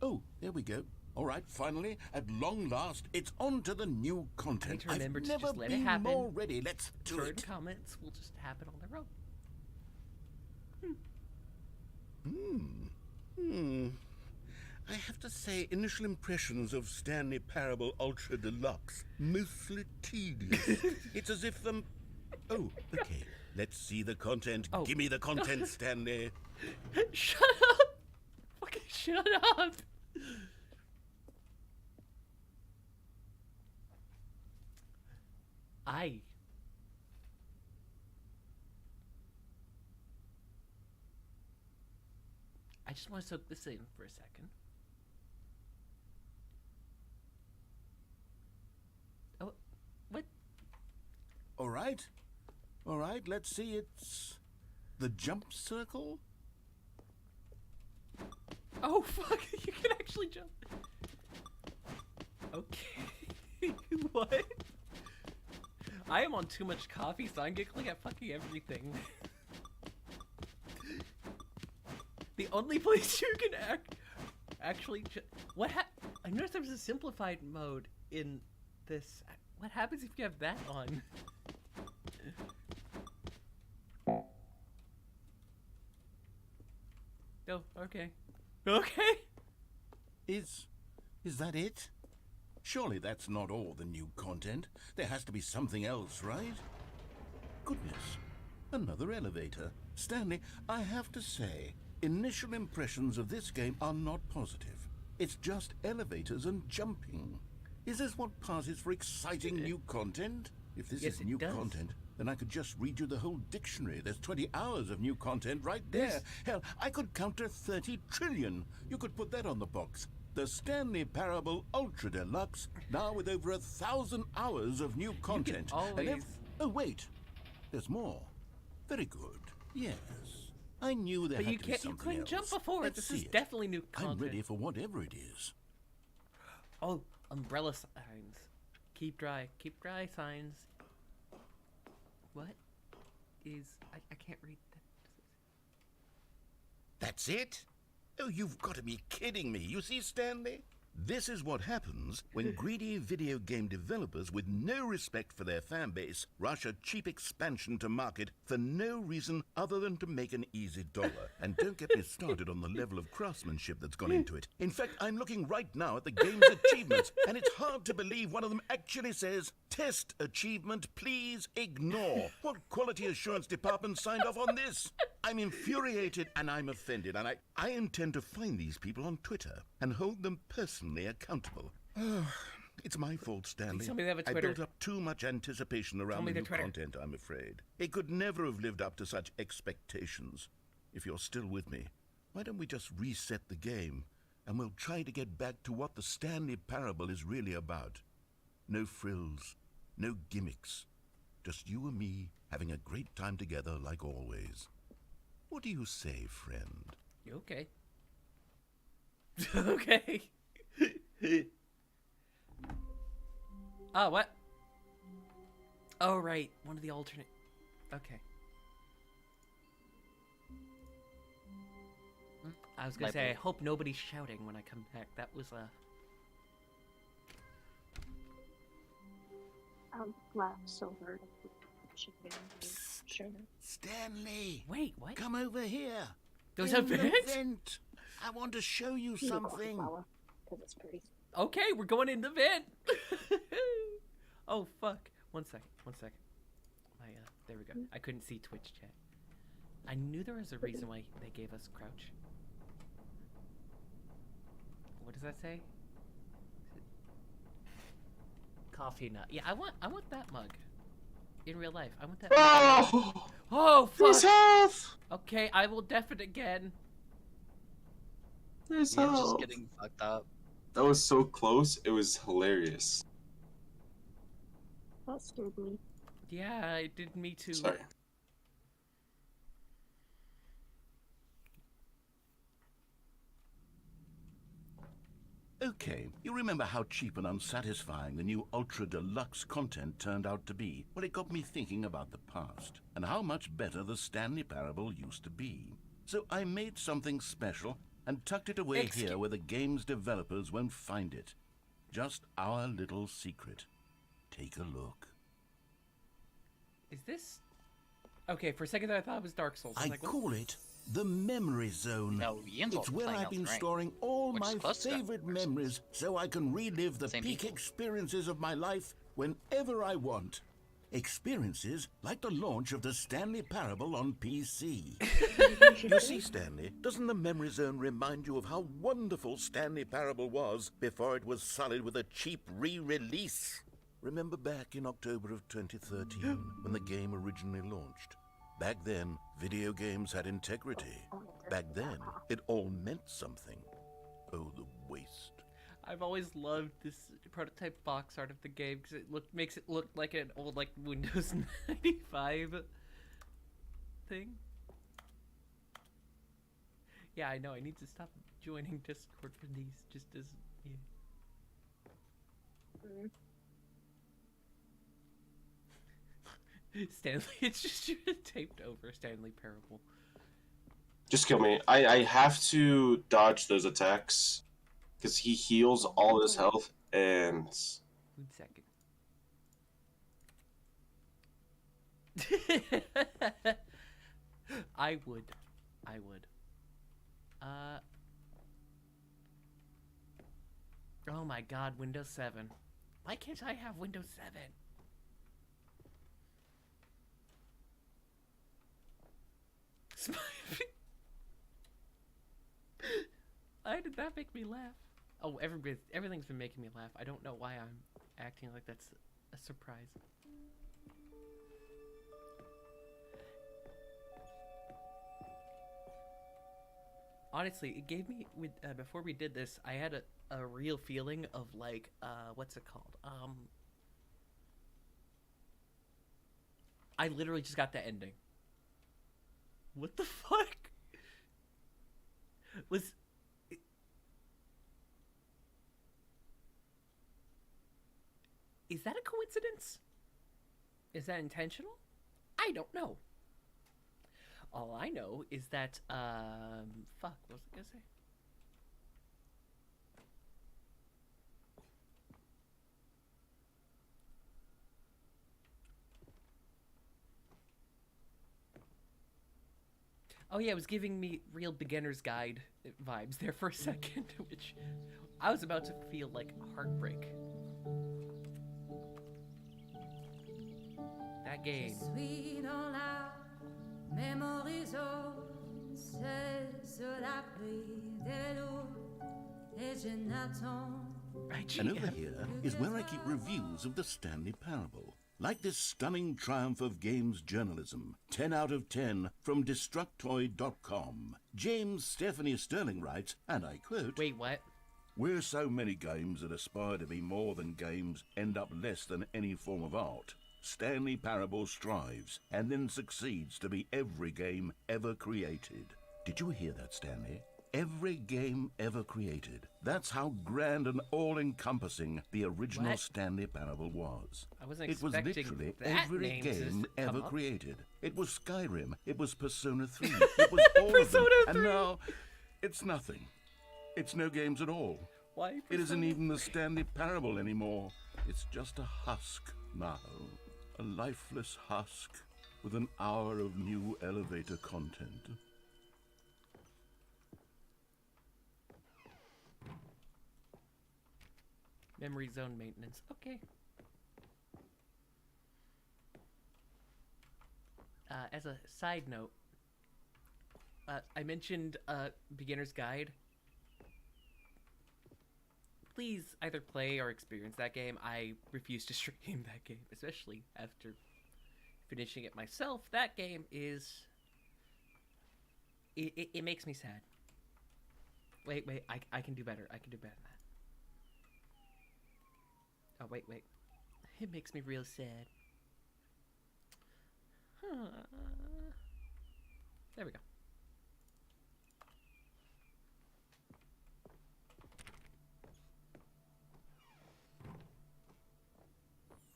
Oh, there we go. All right, finally, at long last, it's on to the new content. to remember I've to never just let it been happen. more ready. Let's do Certain it. comments will just happen on their own. I have to say, initial impressions of Stanley Parable Ultra Deluxe, mostly tedious. It's as if Oh, okay. Let's see the content. Oh. Give me the content, Stanley. Shut up! Fucking shut up! I just want to soak this in for a second. Oh, what? All right. All right, let's see. It's the jump circle. Oh fuck! You can actually jump. Okay. What? I am on too much coffee, so I'm giggling at fucking everything. The only place you can actually what I noticed there was a simplified mode in this. What happens if you have that on? Oh, okay. Okay. Is that it? Surely that's not all the new content. There has to be something else, right? Goodness. Another elevator. Stanley, I have to say, initial impressions of this game are not positive. It's just elevators and jumping. Is this what passes for exciting new content? If this Yes, is it new does. content, then I could just read you the whole dictionary. There's 20 hours of new content right there. Hell, I could count to 30 trillion. You could put that on the box. The Stanley Parable Ultra Deluxe, now with over 1,000 hours of new content. always- Oh, wait. There's more. Very good. Yes. I knew there But had you to be can't. You something couldn't else. jump before. Let's This see is it. definitely new I'm content. ready for whatever it is. Oh, umbrella signs. Keep dry signs. What is? I can't read that. That's it? Oh, you've got to be kidding me. You see, Stanley? This is what happens when greedy video game developers with no respect for their fan base rush a cheap expansion to market for no reason other than to make an easy dollar. And don't get me started on the level of craftsmanship that's gone into it. In fact, I'm looking right now at the game's achievements, and it's hard to believe one of them actually says, "Test achievement, please ignore." What quality assurance department signed off on this? I'm infuriated and I'm offended, and I intend to find these people on Twitter and hold them personally accountable. It's my fault, Stanley. Tell me they have a I Twitter. built up too much anticipation Tell around me the their new Twitter. content, I'm afraid. It could never have lived up to such expectations. If you're still with me, why don't we just reset the game, and we'll try to get back to what the Stanley Parable is really about. No frills, no gimmicks. Just you and me having a great time together like always. What do you say, friend? You okay? Okay. Oh, what? Oh, right. One of the alternate. Okay. I was gonna My say, I bad. hope nobody's shouting when I come back. That was Glass silver. Chicken. Sugar. Stanley! Wait, what? Come over here! There's In a the vent? vent! I want to show you Need a something. cauliflower, 'cause it's pretty. Okay, we're going in the vent. Oh fuck! One second. My there we go. I couldn't see Twitch chat. I knew there was a reason why they gave us crouch. What does that say? Coffee nut. Yeah, I want that mug. In real life, I want that. Mug. Oh! Oh There's fuck! health! Okay, I will def it again. There's Yeah, just health! getting fucked up. That was so close, it was hilarious. That scared me. Yeah, it did me too. Sorry. Okay, you remember how cheap and unsatisfying the new Ultra Deluxe content turned out to be? Well, it got me thinking about the past, and how much better the Stanley Parable used to be. So I made something special and tucked it away here where the game's developers won't find it. Just our little secret. Take a look. Is this? Okay, for a second I thought it was Dark Souls. I was like, what? call it the Memory Zone. No, Ian's It's where playing I've Elden been Ring, storing all which is my close to favorite Dark Souls. memories so I can relive the Same peak people. experiences of my life whenever I want. Experiences like the launch of the Stanley Parable on PC. You see, Stanley, doesn't the Memory Zone remind you of how wonderful Stanley Parable was before it was sullied with a cheap re-release? Remember back in October of 2013 when the game originally launched? Back then, video games had integrity. Back then, it all meant something. Oh, the waste. I've always loved this prototype box art of the game because it makes it look like an old like Windows 95 thing. Yeah, I know. I need to stop joining Discord for these just as yeah. Stanley, it's just you taped over Stanley Parable. Just kill me. I have to dodge those attacks because he heals all his health and 1 second. I would. Oh my god, Windows 7. Why can't I have Windows 7? Why did that make me laugh? Oh, everything's been making me laugh. I don't know why I'm acting like that's a surprise. Honestly, it gave me before we did this, I had a real feeling of like what's it called? I literally just got the ending. What the fuck? Is that a coincidence? Is that intentional? I don't know. All I know is that, fuck, what was I gonna say? Oh yeah, it was giving me real beginner's guide vibes there for a second, which I was about to feel like heartbreak. That game. And over here is where I keep reviews of the Stanley Parable. Like this stunning triumph of games journalism, 10 out of 10 from Destructoid.com. James Stephanie Sterling writes, and I quote, Wait, what? "Where so many games that aspire to be more than games end up less than any form of art, Stanley Parable strives and then succeeds to be every game ever created." Did you hear that, Stanley? Every game ever created. That's how grand and all-encompassing the original What? Stanley Parable was. I wasn't It was expecting literally that every name to game come ever up. created. It was Skyrim. It was Persona 3. It was all of them. Persona 3. And now, it's nothing. It's no games at all. Why? It isn't Persona even the 3? Stanley Parable anymore. It's just a husk now. A lifeless husk with an hour of new elevator content. Memory zone maintenance. Okay. As a side note, I mentioned beginner's guide. Please either play or experience that game. I refuse to stream that game, especially after finishing it myself. That game is... It makes me sad. Wait, I can do better. I can do better than that. Oh, wait. It makes me real sad. There we go.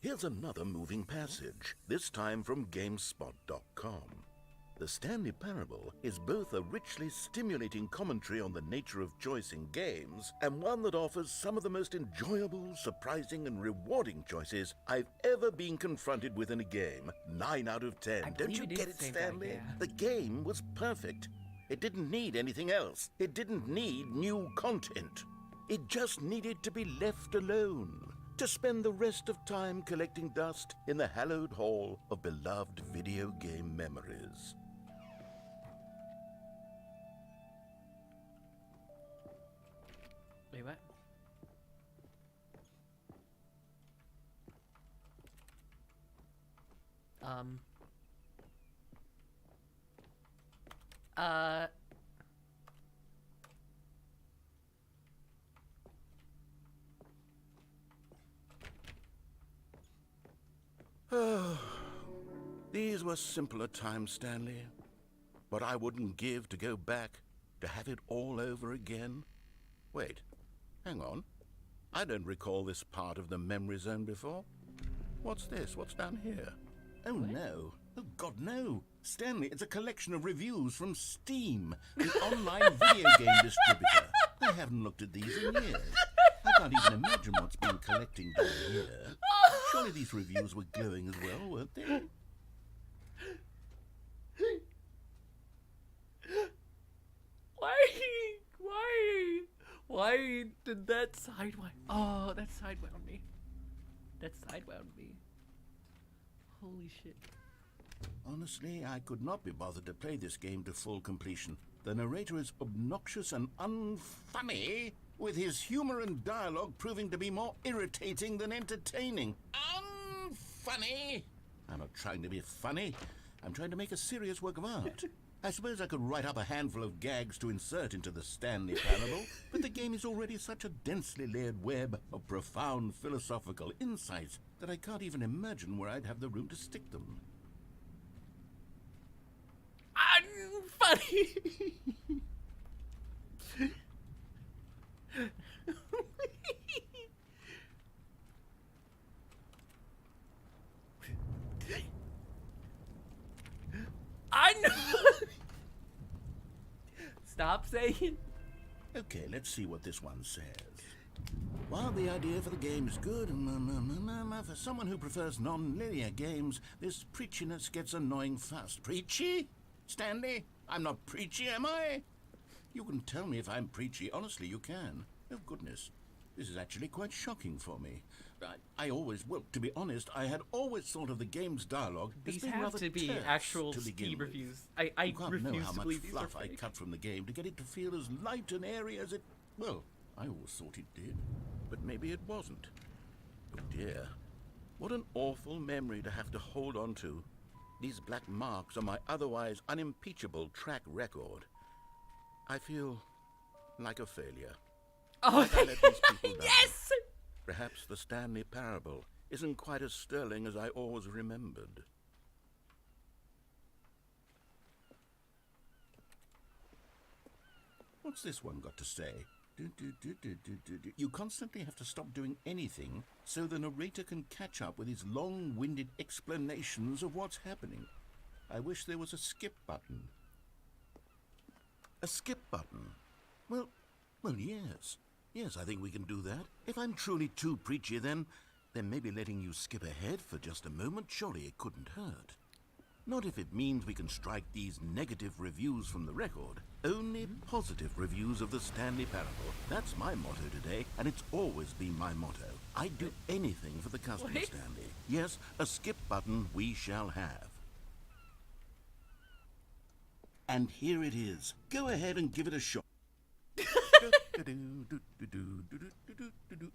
Here's another moving passage, this time from GameSpot.com. The Stanley Parable is both a richly stimulating commentary on the nature of choice in games, and one that offers some of the most enjoyable, surprising, and rewarding choices I've ever been confronted with in a game. 9 out of 10. I Don't believe you it is get the it, same guy, Stanley? yeah. The game was perfect. It didn't need anything else. It didn't need new content. It just needed to be left alone, to spend the rest of time collecting dust in the hallowed hall of beloved video game memories. Wait, what? These were simpler times, Stanley. But I wouldn't give to go back To have it all over again? Wait, hang on. I don't recall this part of the memory zone before. What's this? What's down here? Oh, no. Oh, God, no. Stanley, it's a collection of reviews from Steam, the online video game distributor. I haven't looked at these in years. I can't even imagine what's been collecting down here. Surely these reviews were glowing as well, weren't they? Why did that sidewind? Oh, that sidewound me. That sidewound me. Holy shit. Honestly, I could not be bothered to play this game to full completion. The narrator is obnoxious and unfunny, with his humor and dialogue proving to be more irritating than entertaining. Unfunny! I'm not trying to be funny. I'm trying to make a serious work of art. I suppose I could write up a handful of gags to insert into the Stanley Parable, but the game is already such a densely layered web of profound philosophical insights that I can't even imagine where I'd have the room to stick them. Funny. I know. Stop saying. Okay, let's see what this one says. While the idea for the game is good, for someone who prefers non-linear games, this preachiness gets annoying fast. Preachy? Stanley? I'm not preachy, am I? You can tell me if I'm preachy. Honestly, you can. Oh, goodness. This is actually quite shocking for me. I always, well, to be honest, I had always thought of the game's dialogue as These being have rather to be terse actual to begin Steam with. reviews. I You can't know refuse how to much believe these are fluff I fake. cut from the game to get it to feel as light and airy as it... Well, I always thought it did. But maybe it wasn't. Oh dear. What an awful memory to have to hold on to. These black marks on my otherwise unimpeachable track record. I feel like a failure. Oh, Like I let these people down. yes! Perhaps the Stanley Parable isn't quite as sterling as I always remembered. What's this one got to say? You constantly have to stop doing anything so the narrator can catch up with his long-winded explanations of what's happening. I wish there was a skip button. A skip button? Well, yes. Yes, I think we can do that. If I'm truly too preachy, then maybe letting you skip ahead for just a moment, surely it couldn't hurt. Not if it means we can strike these negative reviews from the record. Only positive reviews of the Stanley Parable. That's my motto today, and it's always been my motto. I'd do anything for the customer, What? Stanley. Yes, a skip button we shall have. And here it is. Go ahead and give it a shot.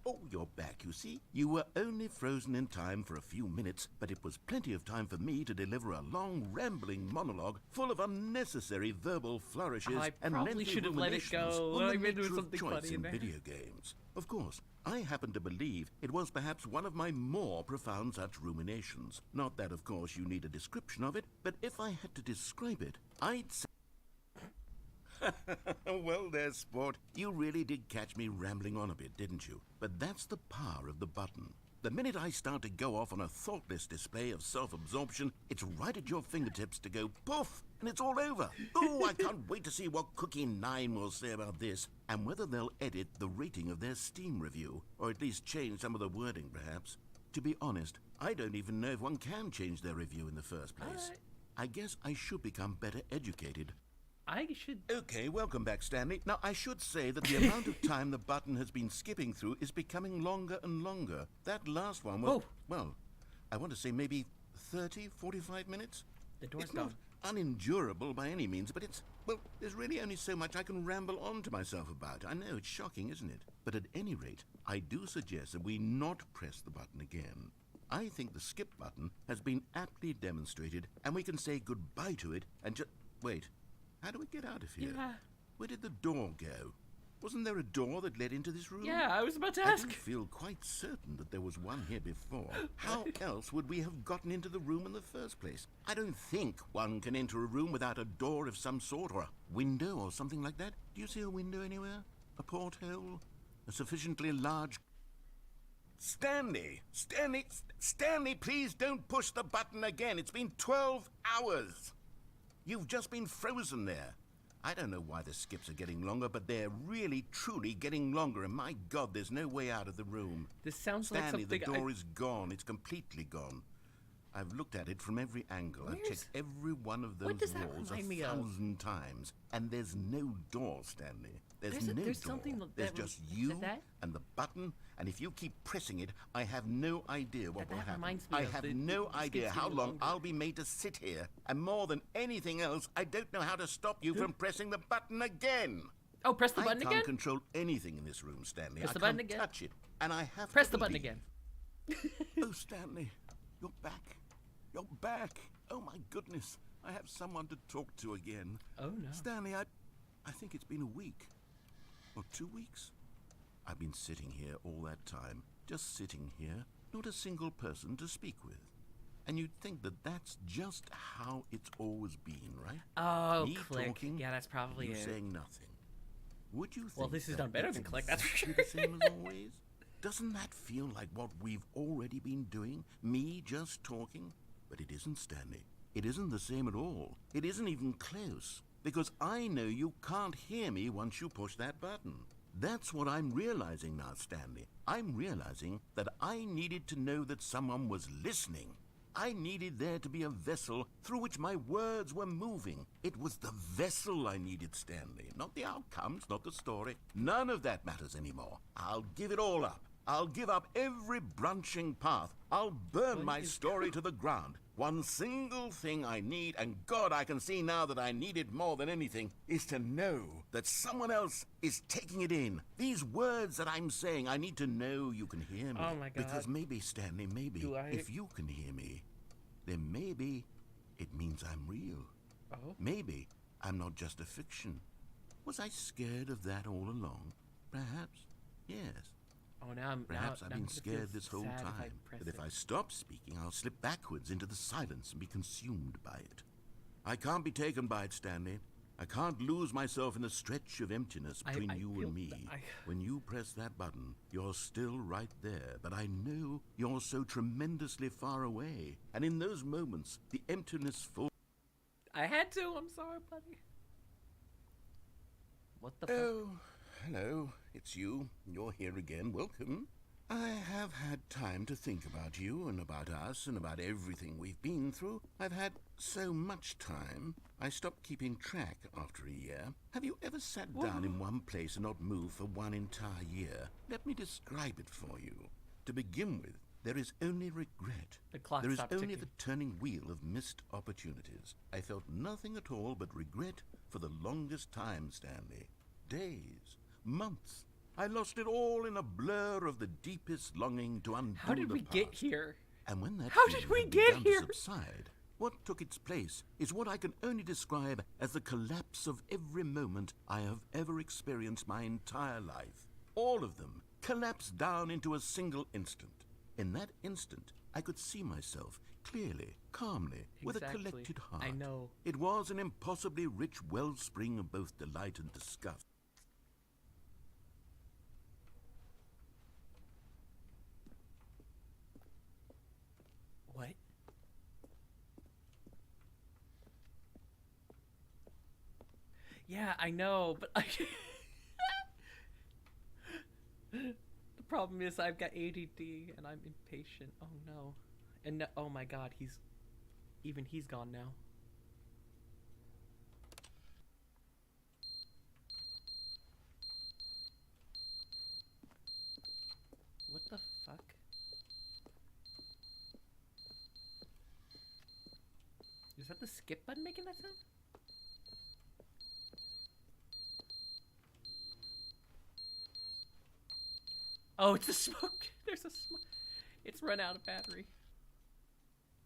Oh, you're back, you see. You were only frozen in time for a few minutes, but it was plenty of time for me to deliver a long, rambling monologue full of unnecessary verbal flourishes I and probably lengthy should have let it ruminations go. on the I meant there was nature of something choice funny in in there. video games. Of course, I happen to believe it was perhaps one of my more profound such ruminations. Not that, of course, you need a description of it, but if I had to describe it, I'd say... Well, there, sport. You really did catch me rambling on a bit, didn't you? But that's the power of the button. The minute I start to go off on a thoughtless display of self-absorption, it's right at your fingertips to go poof, and it's all over. Oh, I can't wait to see what Cookie 9 will say about this, and whether they'll edit the rating of their Steam review, or at least change some of the wording, perhaps. To be honest, I don't even know if one can change their review in the first place. I guess I should become better educated. I should. Okay, welcome back, Stanley. Now, I should say that the amount of time the button has been skipping through is becoming longer and longer. That last one was, Whoa. well, I want to say maybe 30, 45 minutes? The door's It's not unendurable by any means, but it's, well, there's really only so much I can ramble on to myself about. I know, it's shocking, isn't it? But at any rate, I do suggest that we not press the button again. I think the skip button has been aptly demonstrated, and we can say goodbye to it and just... Wait. How do we get out of here? Yeah. Where did the door go? Wasn't there a door that led into this room? Yeah, I was about to I ask. do feel quite certain that there was one here before. How else would we have gotten into the room in the first place? I don't think one can enter a room without a door of some sort, or a window, or something like that. Do you see a window anywhere? A porthole? A sufficiently large... Stanley! Stanley, please don't push the button again. It's been 12 hours. You've just been frozen there. I don't know why the skips are getting longer, but they're really, truly getting longer. And my God, there's no way out of the room. This sounds Stanley, like something the door is gone. It's completely gone. I've looked at it from every angle. I've checked every one of those does that walls remind me of? 1,000 times. And there's no door, Stanley. There's no door. something There's that just is you that? and the button. And if you keep pressing it, I have no idea what will happen. reminds me I of have the no idea skips how getting long longer. I'll be made to sit here. And more than anything else, I don't know how to stop you from pressing the button again. Oh, press the button I again? can't control anything in this room, Stanley. Press I the can't button again? touch it. And I have Press to the button believe. again. Oh, Stanley, you're back. You're back. Oh, my goodness. I have someone to talk to again. Oh, no. Stanley, I think it's been a week. Or 2 weeks. I've been sitting here all that time. Just sitting here. Not a single person to speak with. And you'd think that that's just how it's always been, right? Oh, Me Click. talking, Yeah, that's probably you it. saying nothing. Would you think Well, this is that done better that's than Click, that's for exactly sure. the same as always? Doesn't that feel like what we've already been doing? Me just talking? But it isn't, Stanley. It isn't the same at all. It isn't even close. Because I know you can't hear me once you push that button. That's what I'm realizing now, Stanley. I'm realizing that I needed to know that someone was listening. I needed there to be a vessel through which my words were moving. It was the vessel I needed, Stanley. Not the outcomes, not the story. None of that matters anymore. I'll give it all up. I'll give up every branching path. I'll burn my story to the ground. One single thing I need, and God, I can see now that I need it more than anything, is to know that someone else is taking it in. These words that I'm saying, I need to know you can hear me. Oh my God. Because maybe, Stanley, maybe, Do I- if you can hear me, then maybe it means I'm real. Oh. Maybe I'm not just a fiction. Was I scared of that all along? Perhaps, yes. Oh, now I'm Perhaps now, I've now been I'm gonna scared feel this whole sad time. That if I stop speaking, I'll slip backwards into the silence and be consumed by it. I can't be taken by it, Stanley. I can't lose myself in the stretch of emptiness between I you feel and me. that When you press that button, you're still right there, but I know you're so tremendously far away. And in those moments, the emptiness falls. I had to. I'm sorry, buddy. What the fuck? Oh, hello. It's you. You're here again. Welcome. I have had time to think about you and about us and about everything we've been through. I've had so much time. I stopped keeping track after a year. Have you ever sat down in one place and not moved for one entire year? Let me describe it for you. To begin with, there is only regret. The clock There is stopped only ticking. the turning wheel of missed opportunities. I felt nothing at all but regret for the longest time, Stanley. Days, months. I lost it all in a blur of the deepest longing to undo How did the we get past. here? And when that How did feeling we had get begun to here? subside, what took its place is what I can only describe as the collapse of every moment I have ever experienced my entire life. All of them collapsed down into a single instant. In that instant, I could see myself clearly, calmly, with a Exactly. collected heart. I know. It was an impossibly rich wellspring of both delight and disgust. What? Yeah, I know, but I... The problem is I've got ADD and I'm impatient. Oh no. And no, oh my god, he's gone now. What the fuck? Is that the skip button making that sound? Oh, it's a smoke. There's a smoke. It's run out of battery.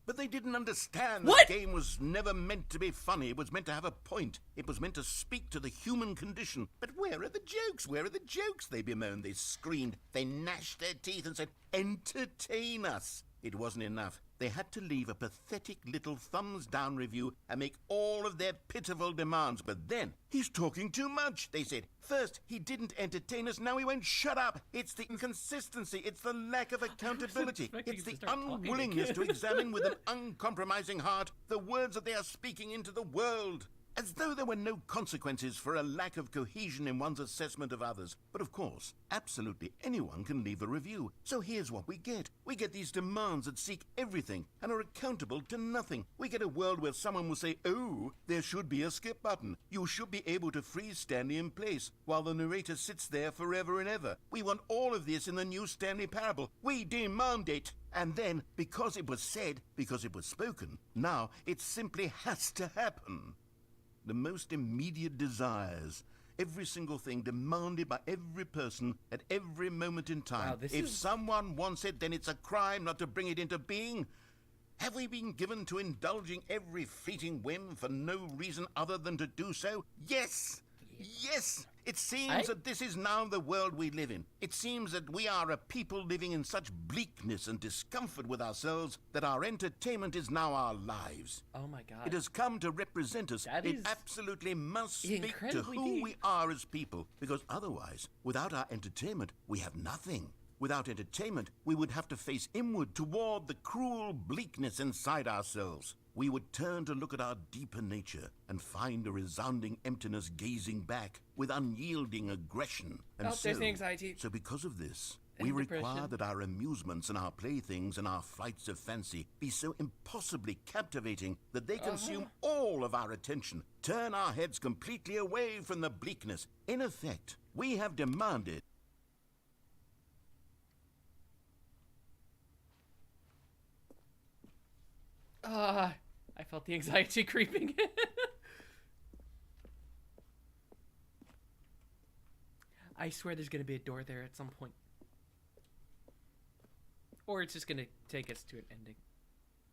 But they didn't understand What? the game was never meant to be funny. It was meant to have a point. It was meant to speak to the human condition. But where are the jokes? Where are the jokes? They bemoaned, they screamed, they gnashed their teeth and said, entertain us. It wasn't enough. They had to leave a pathetic little thumbs-down review and make all of their pitiful demands. But then, he's talking too much, they said. First, he didn't entertain us, now he won't shut up. It's the inconsistency, it's the lack of accountability. It's the unwillingness to examine with an uncompromising heart the words that they are speaking into the world. As though there were no consequences for a lack of cohesion in one's assessment of others. But of course, absolutely anyone can leave a review. So here's what we get. We get these demands that seek everything and are accountable to nothing. We get a world where someone will say, oh, there should be a skip button. You should be able to freeze Stanley in place while the narrator sits there forever and ever. We want all of this in the new Stanley Parable. We demand it. And then, because it was said, because it was spoken, now it simply has to happen. The most immediate desires, every single thing demanded by every person at every moment in time. Wow, if someone wants it, then it's a crime not to bring it into being. Have we been given to indulging every fleeting whim for no reason other than to do so? Yes! Yes! It seems that this is now the world we live in. It seems that we are a people living in such bleakness and discomfort with ourselves that our entertainment is now our lives. Oh my god. It has come to represent us. That It is absolutely must speak to incredibly who deep. we are as people, because otherwise, without our entertainment, we have nothing. Without entertainment, we would have to face inward toward the cruel bleakness inside ourselves. We would turn to look at our deeper nature and find a resounding emptiness gazing back with unyielding aggression. And there's the anxiety. So because of this, we And require depression. that our amusements and our playthings and our flights of fancy be so impossibly captivating that they consume all of our attention, turn our heads completely away from the bleakness. In effect, we have demanded I felt the anxiety creeping in. I swear there's gonna be a door there at some point. Or it's just gonna take us to an ending.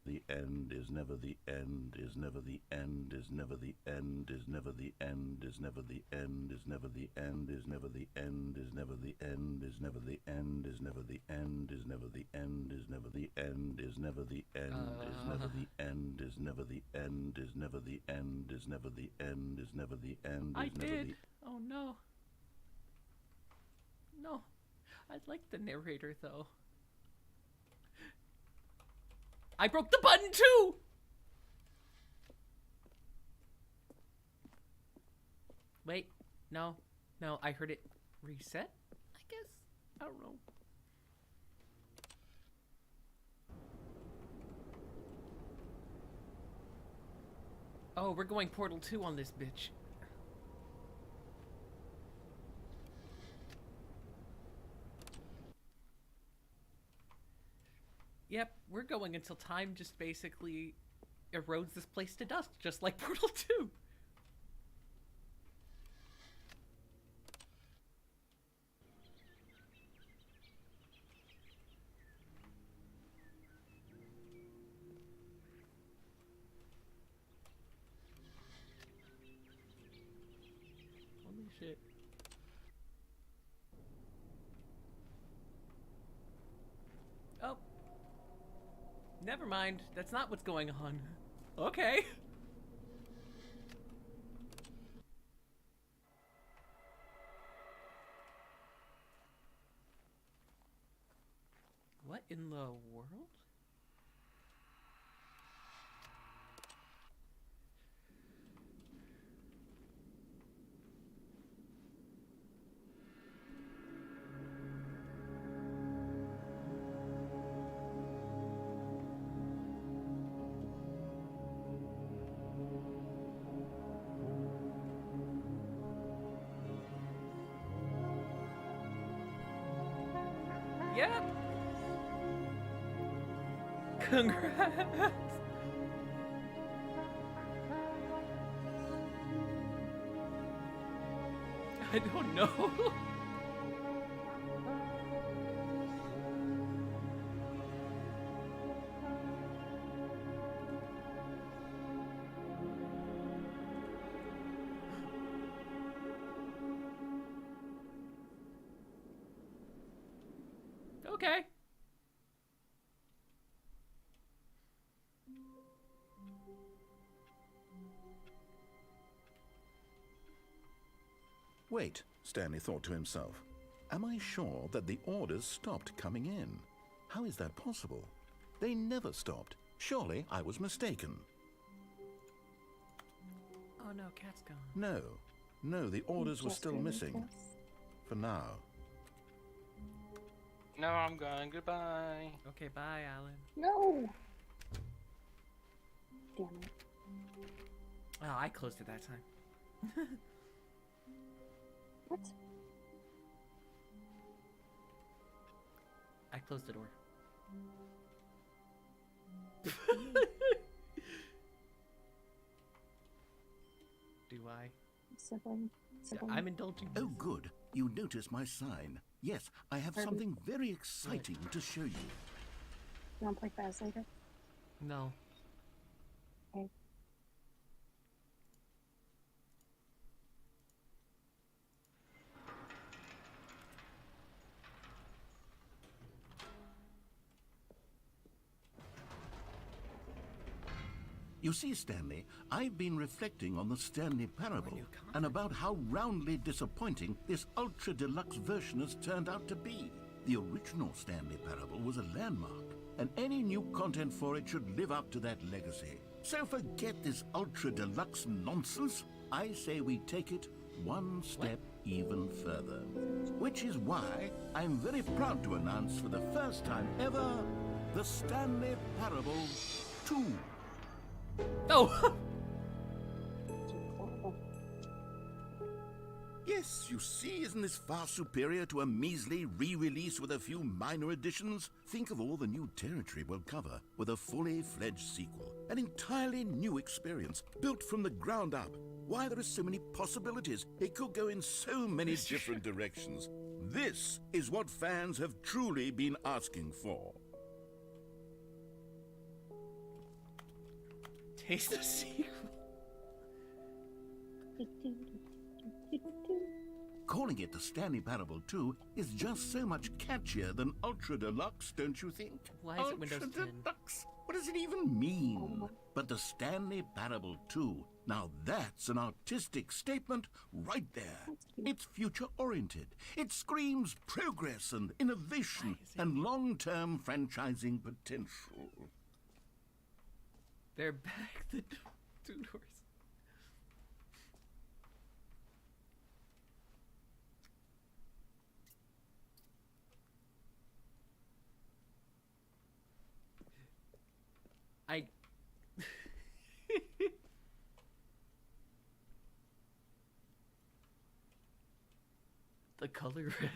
The end is never the end, is never the end, is never the end, is never the end, is never the end, is never the end, is never the end, is never the end, is never the end, is never the end, is never the end, is never the end, is never the end, is never the end, is never the end, is never the end, is never the end, is never the end, I is never did. the Oh no. No. I like the narrator though. I broke the button too! Wait, no, I heard it reset, I guess? I don't know. Oh, we're going Portal 2 on this bitch. Yep, we're going until time just basically erodes this place to dust, just like Portal 2. Holy shit. Oh. Never mind. That's not what's going on. Okay. What in the world? Yep. Congrats. I don't know. Okay. Wait, Stanley thought to himself. Am I sure that the orders stopped coming in? How is that possible? They never stopped. Surely I was mistaken. Oh no, cat's gone. No, the orders were Just still really missing. close. For now. No, I'm going. Goodbye. Okay, bye, Alan. No! Damn it. Oh, I closed it that time. What? I closed the door. Do I? Sibling. I'm indulging. Oh, good. You notice my sign. Yes, I have Pardon? something very exciting to show you. You want to play fast later? No. Okay. You see, Stanley, I've been reflecting on the Stanley Parable new content. and about how roundly disappointing this ultra deluxe version has turned out to be. The original Stanley Parable was a landmark, and any new content for it should live up to that legacy. So forget this ultra deluxe nonsense. I say we take it one step even further. Which is why I'm very proud to announce for the first time ever, the Stanley Parable 2. Oh! Yes, you see, isn't this far superior to a measly re-release with a few minor additions? Think of all the new territory we'll cover with a fully fledged sequel. An entirely new experience, built from the ground up. Why, there are so many possibilities. It could go in so many different directions. This is what fans have truly been asking for. Taste the sequel. Calling it the Stanley Parable 2 is just so much catchier than Ultra Deluxe, don't you think? Why is it Windows Ultra 10? Deluxe? What does it even mean? But the Stanley Parable 2, now that's an artistic statement right there. It's future-oriented. It screams progress and innovation and long-term franchising potential. They're back the two doors. I the color red.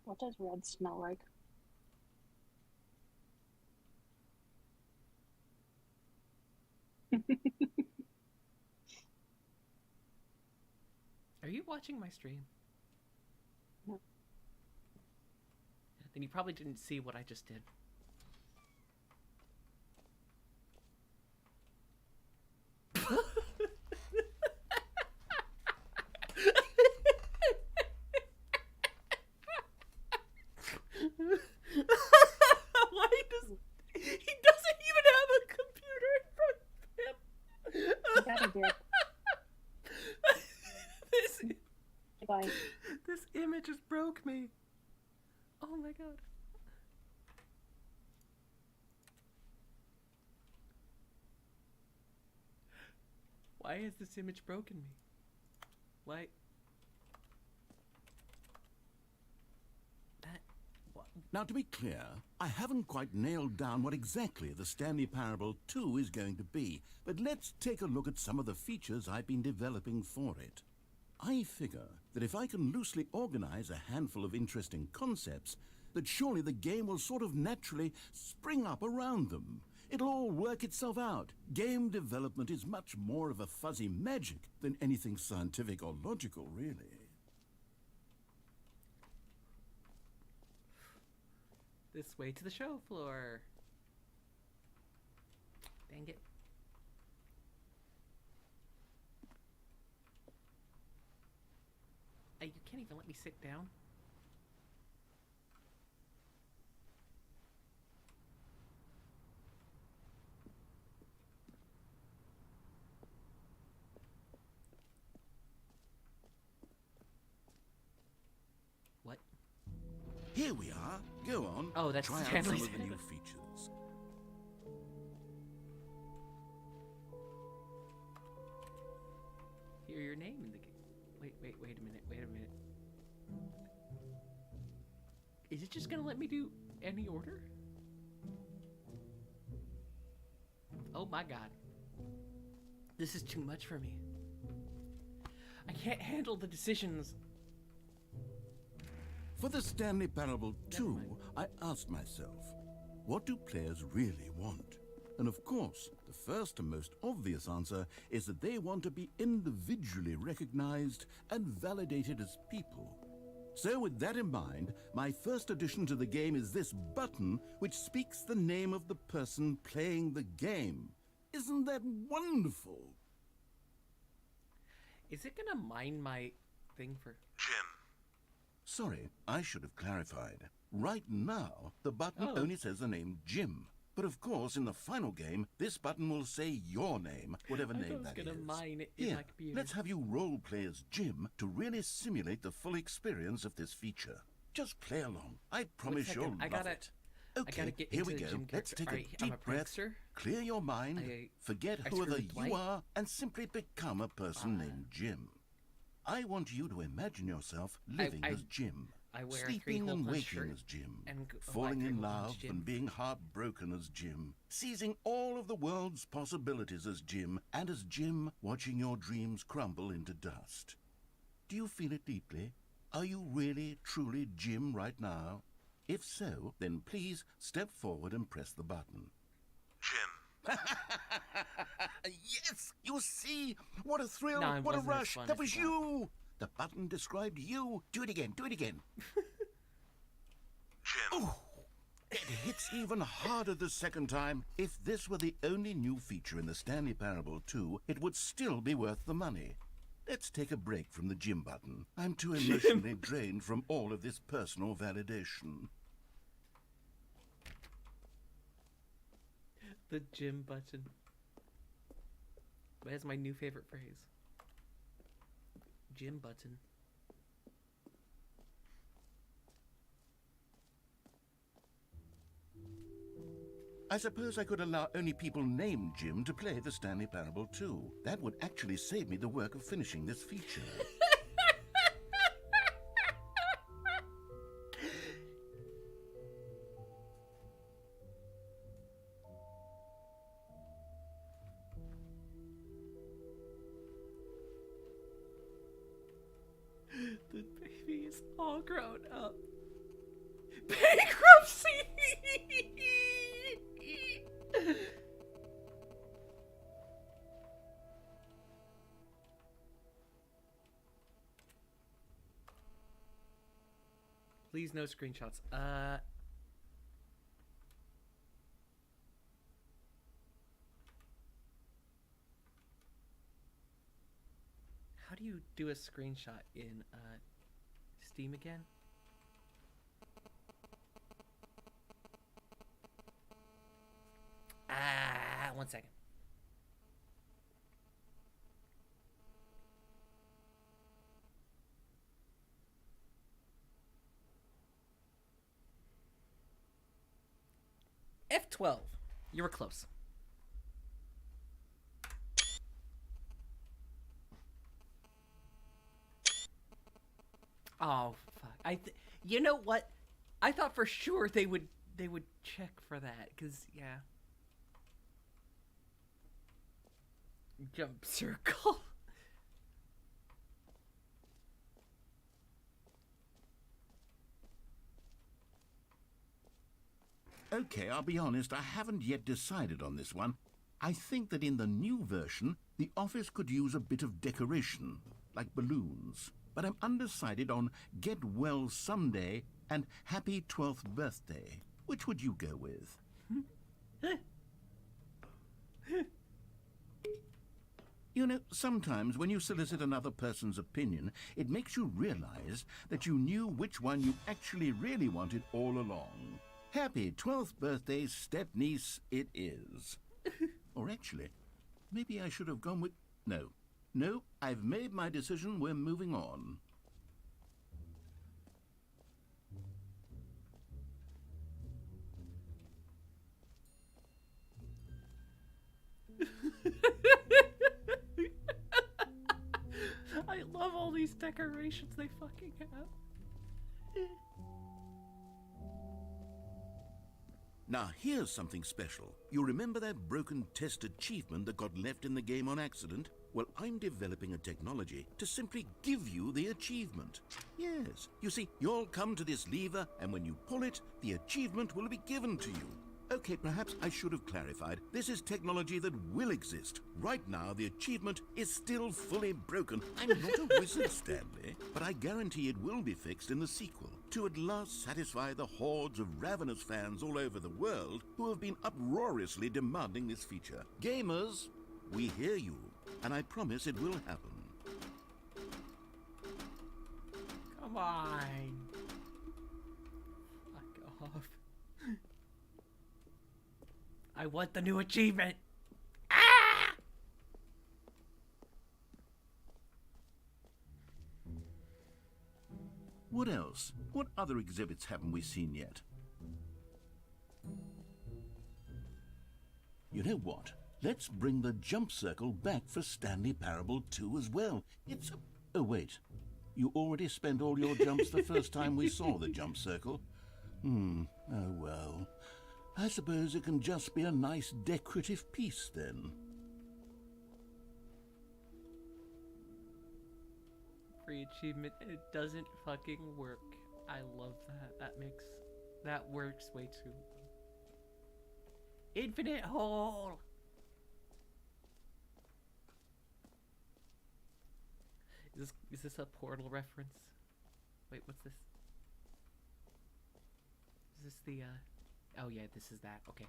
What does red smell like? Are you watching my stream? No. Then you probably didn't see what I just did. Why does he doesn't even have a computer in front of him? You gotta do it. this Bye. this image just broke me. Oh my god. Why has this image broken me? Why? Now, to be clear, I haven't quite nailed down what exactly the Stanley Parable 2 is going to be, but let's take a look at some of the features I've been developing for it. I figure that if I can loosely organize a handful of interesting concepts, that surely the game will sort of naturally spring up around them. It'll all work itself out. Game development is much more of a fuzzy magic than anything scientific or logical, really. This way to the show floor. Dang it. can't even let me sit down. What? Here we are. Go on. Oh, that's Try out Stanley's. some of the new features. Hear your name in the game. Wait a minute. Is it just gonna let me do any order? Oh my god. This is too much for me. I can't handle the decisions. For the Stanley Parable Never 2, mind. I asked myself, what do players really want? And of course, the first and most obvious answer is that they want to be individually recognized and validated as people. So with that in mind, my first addition to the game is this button which speaks the name of the person playing the game. Isn't that wonderful? Is it gonna mine my thing for... Jim. Sorry, I should have clarified. Right now, the button Oh. only says the name Jim. But of course, in the final game, this button will say your name, whatever I thought name it was that gonna is. mine it in Here, my computer. let's have you role play as Jim to really simulate the full experience of this feature. Just play along. I promise second, you'll I love gotta- it. I Okay, gotta get here into we the go. Jim Let's character. take a Alright, I'm deep a breath, prankster. clear your mind, forget I whoever screwed you Dwight. are, and simply become a person named Jim. I want you to imagine yourself living I- as Jim. I wear a Sleeping three-hole and punch waking shirt as Jim, and a falling black in three-hole punch love Jim. and being heartbroken as Jim, seizing all of the world's possibilities as Jim, and as Jim watching your dreams crumble into dust. Do you feel it deeply? Are you really, truly Jim right now? If so, then please step forward and press the button. Jim. Yes! You see? What a thrill! No, it What a wasn't as rush! fun That as was that. you! The button described you. Do it again. Do it again. Jim. Ooh, it hits even harder the second time. If this were the only new feature in the Stanley Parable 2, it would still be worth the money. Let's take a break from the Jim button. I'm too emotionally drained from all of this personal validation. The Jim button. That's my new favorite phrase. Jim button. I suppose I could allow only people named Jim to play the Stanley Parable 2. That would actually save me the work of finishing this feature. The baby is all grown up. Bankruptcy! Please no screenshots. How do you do a screenshot in Steam again? One second. F12. You were close. Oh fuck! You know what? I thought for sure they would check for that because yeah. Jump circle. Okay, I'll be honest, I haven't yet decided on this one. I think that in the new version, the office could use a bit of decoration, like balloons. But I'm undecided on Get Well Someday and Happy 12th Birthday. Which would you go with? You know, sometimes when you solicit another person's opinion, it makes you realize that you knew which one you actually really wanted all along. Happy 12th birthday, step-niece, it is. Or actually, maybe I should have gone with... No, I've made my decision, we're moving on. I love all these decorations they fucking have. Now, here's something special. You remember that broken test achievement that got left in the game on accident? Well, I'm developing a technology to simply give you the achievement. Yes, you see, you'll come to this lever, and when you pull it, the achievement will be given to you. Okay, perhaps I should have clarified. This is technology that will exist. Right now, the achievement is still fully broken. I'm not a wizard, Stanley, but I guarantee it will be fixed in the sequel to at last satisfy the hordes of ravenous fans all over the world who have been uproariously demanding this feature. Gamers, we hear you, and I promise it will happen. Come on. Fuck off. I want the new achievement. Ah! What else? What other exhibits haven't we seen yet? You know what? Let's bring the jump circle back for Stanley Parable 2 as well. It's a... Oh, wait. You already spent all your jumps the first time we saw the jump circle? Oh, well. I suppose it can just be a nice decorative piece, then. Free achievement. It doesn't fucking work. I love that. That works way too well. Infinite hole! Is this a Portal reference? Wait, what's this? Is this the, Oh yeah, this is that. Okay.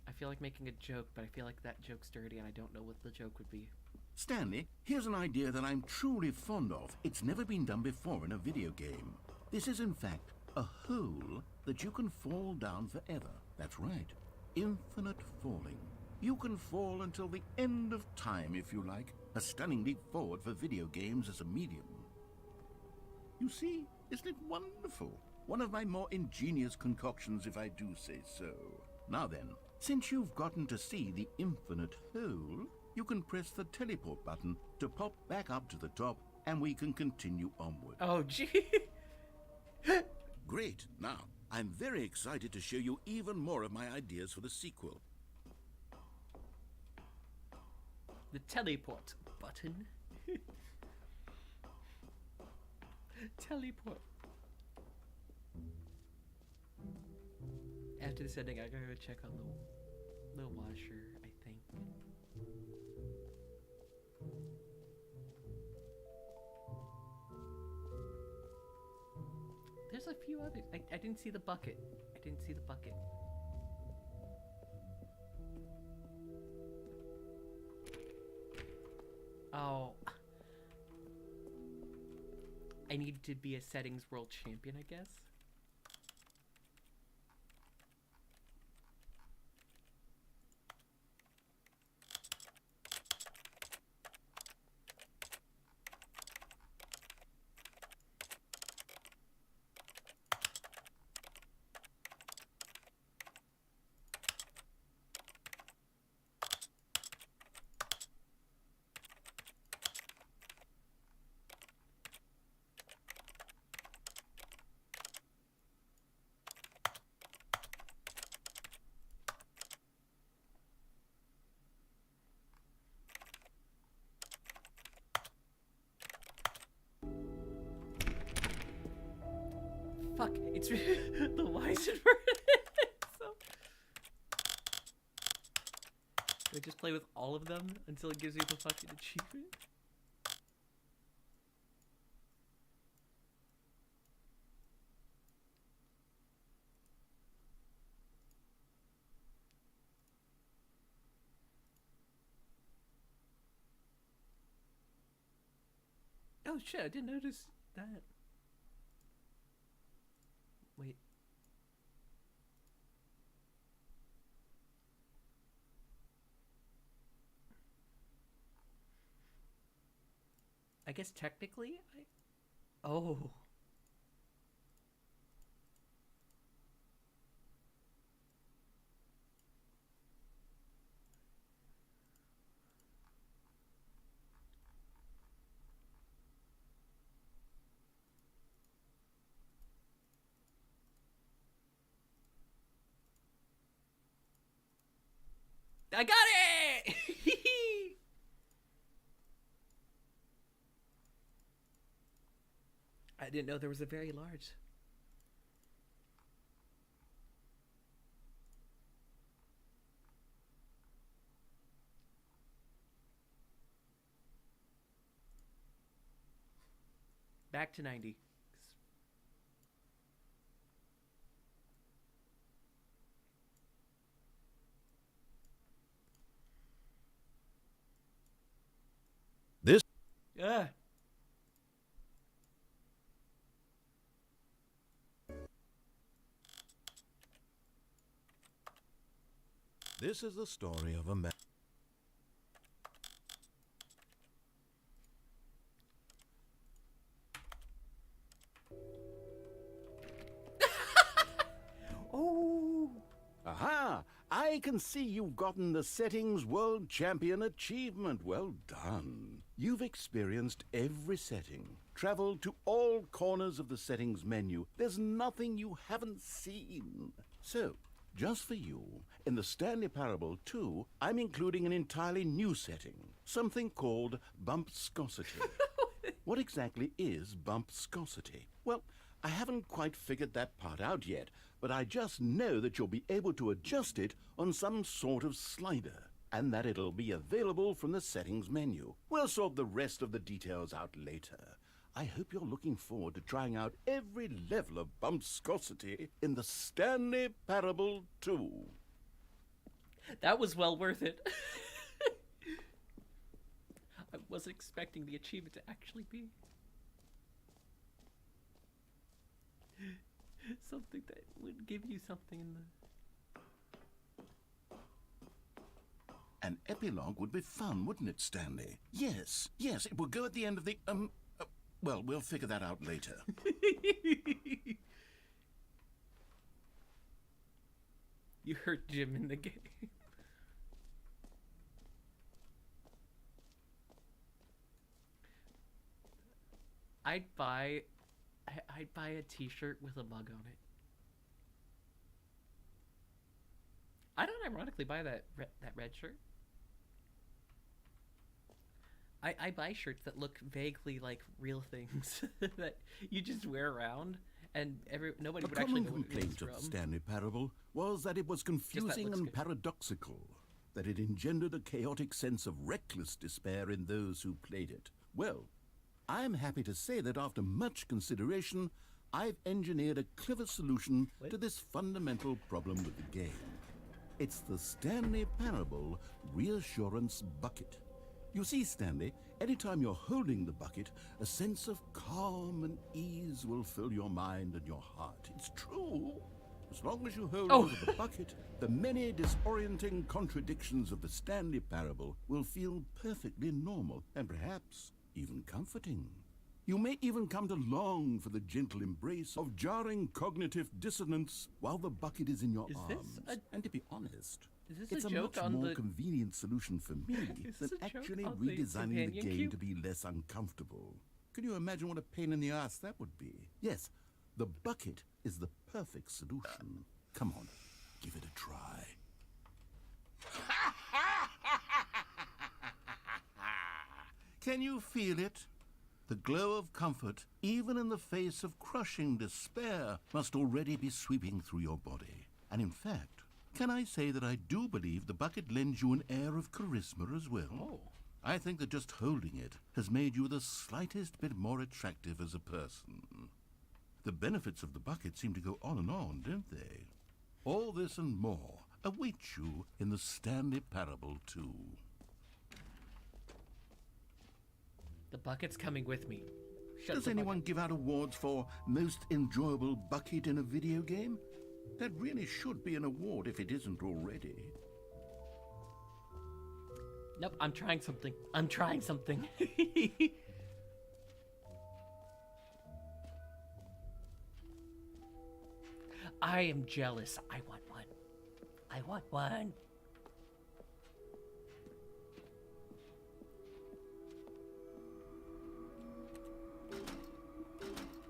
I feel like making a joke, but I feel like that joke's dirty and I don't know what the joke would be. Stanley, here's an idea that I'm truly fond of. It's never been done before in a video game. This is, in fact, a hole that you can fall down forever. That's right. Infinite falling. You can fall until the end of time, if you like. A stunning leap forward for video games as a medium. You see, isn't it wonderful? One of my more ingenious concoctions, if I do say so. Now then, since you've gotten to see the infinite hole, you can press the teleport button to pop back up to the top, and we can continue onward. Oh, gee. Great. Now, I'm very excited to show you even more of my ideas for the sequel. The teleport button. Teleport. After this ending, I gotta go check on the washer, I think. There's a few others. I didn't see the bucket. I didn't see the bucket. Oh. I need to be a settings world champion, I guess. Fuck, it's the Wise so do I just play with all of them until it gives you the fucking achievement? Oh shit, I didn't notice that. Wait. I guess technically I... Oh. I got it! I didn't know there was a very large. Back to 90. This Yeah. This is the story of a man. Oh. Aha! I can see you've gotten the Settings World Champion achievement. Well done. You've experienced every setting, traveled to all corners of the settings menu. There's nothing you haven't seen. So, just for you, in the Stanley Parable 2, I'm including an entirely new setting, something called bumpscosity. What exactly is bumpscosity? Well, I haven't quite figured that part out yet, but I just know that you'll be able to adjust it on some sort of slider, and that it'll be available from the settings menu. We'll sort the rest of the details out later. I hope you're looking forward to trying out every level of bumpscosity in the Stanley Parable 2. That was well worth it. I wasn't expecting the achievement to actually be something that would give you something in the... An epilogue would be fun, wouldn't it, Stanley? Yes, it will go at the end of the, well, we'll figure that out later. You hurt Jim in the game. I'd buy a t-shirt with a mug on it. I don't ironically buy that red shirt. I buy shirts that look vaguely like real things that you just wear around, and nobody would actually know what it complaint was of the from. Stanley Parable was that it was confusing and good. paradoxical, that it engendered a chaotic sense of reckless despair in those who played it. Well, I'm happy to say that after much consideration, I've engineered a clever solution to this fundamental problem with the game. It's the Stanley Parable Reassurance Bucket. You see, Stanley, anytime you're holding the bucket, a sense of calm and ease will fill your mind and your heart. It's true. As long as you hold onto the bucket, the many disorienting contradictions of the Stanley Parable will feel perfectly normal and perhaps even comforting. You may even come to long for the gentle embrace of jarring cognitive dissonance while the bucket is in your arms. And to be honest, it's a much more convenient solution for me than actually redesigning the game to be less uncomfortable. Can you imagine what a pain in the ass that would be? Yes, the bucket is the perfect solution. Come on, give it a try. Can you feel it? The glow of comfort, even in the face of crushing despair, must already be sweeping through your body. And in fact, can I say that I do believe the bucket lends you an air of charisma as well? Oh. I think that just holding it has made you the slightest bit more attractive as a person. The benefits of the bucket seem to go on and on, don't they? All this and more await you in the Stanley Parable 2. The bucket's coming with me. Shut Does the anyone give out awards for most enjoyable bucket in a video game? That really should be an award if it isn't already. Nope, I'm trying something. I'm trying something. I am jealous. I want one. I want one.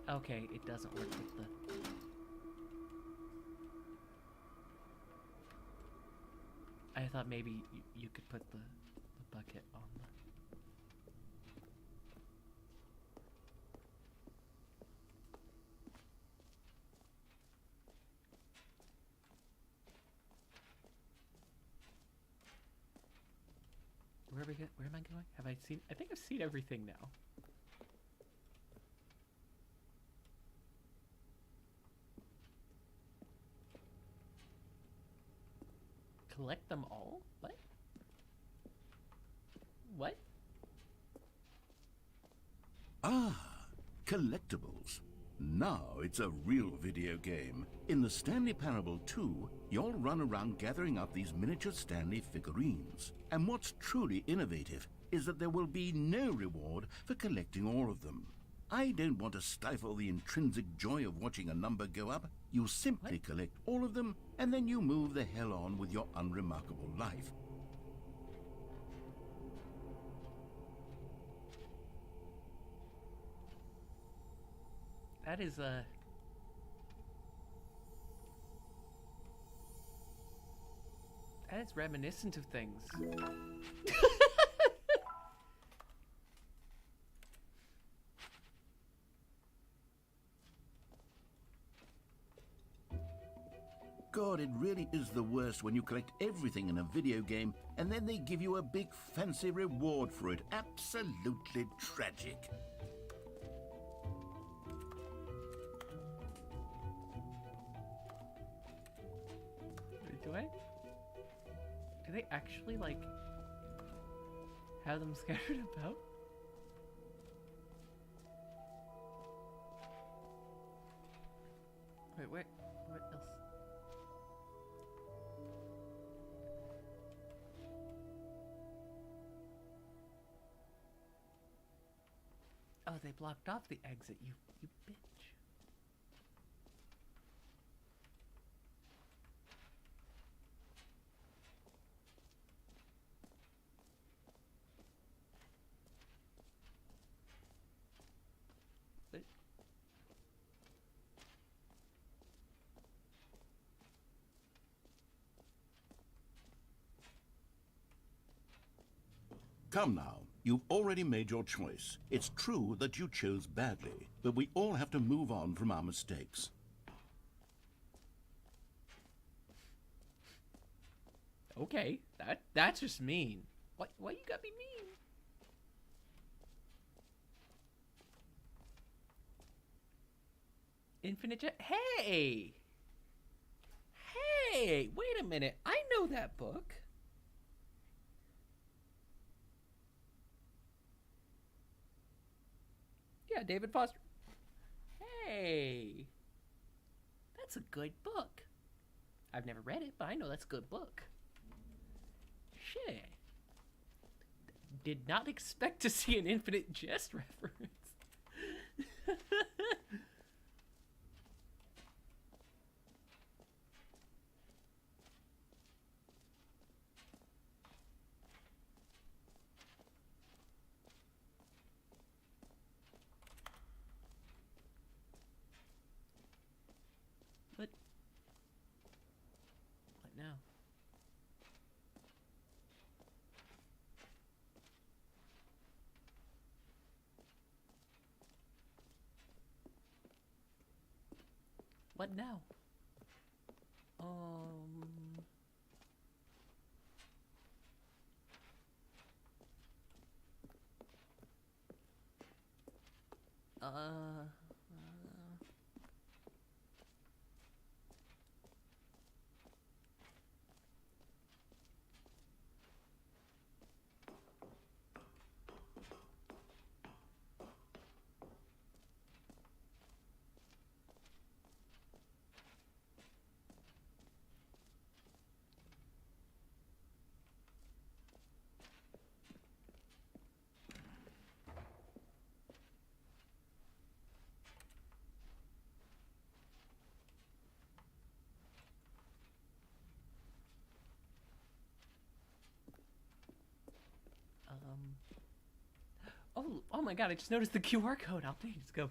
Okay, it doesn't work with the... I thought maybe you could put the bucket on the... Where am I going? Have I seen... I think I've seen everything now. Collect them all? What? What? Ah, collectibles. Now it's a real video game. In the Stanley Parable 2, you'll run around gathering up these miniature Stanley figurines. And what's truly innovative is that there will be no reward for collecting all of them. I don't want to stifle the intrinsic joy of watching a number go up. You simply collect all of them, and then you move the hell on with your unremarkable life. That is, that is reminiscent of things. God, it really is the worst when you collect everything in a video game and then they give you a big fancy reward for it. Absolutely tragic. Do they actually, like, have them scattered about? Wait, what else? Oh, they blocked off the exit, you bitch. Come now, you've already made your choice. It's true that you chose badly, but we all have to move on from our mistakes. Okay, that's just mean. Why you gotta be mean? Infinite Jet. Hey, wait a minute. I know that book. Yeah, David Foster. Hey, that's a good book. I've never read it, but I know that's a good book. Shit. Did not expect to see an Infinite Jest reference. What now? What now? Oh my god, I just noticed the QR code. I'll just go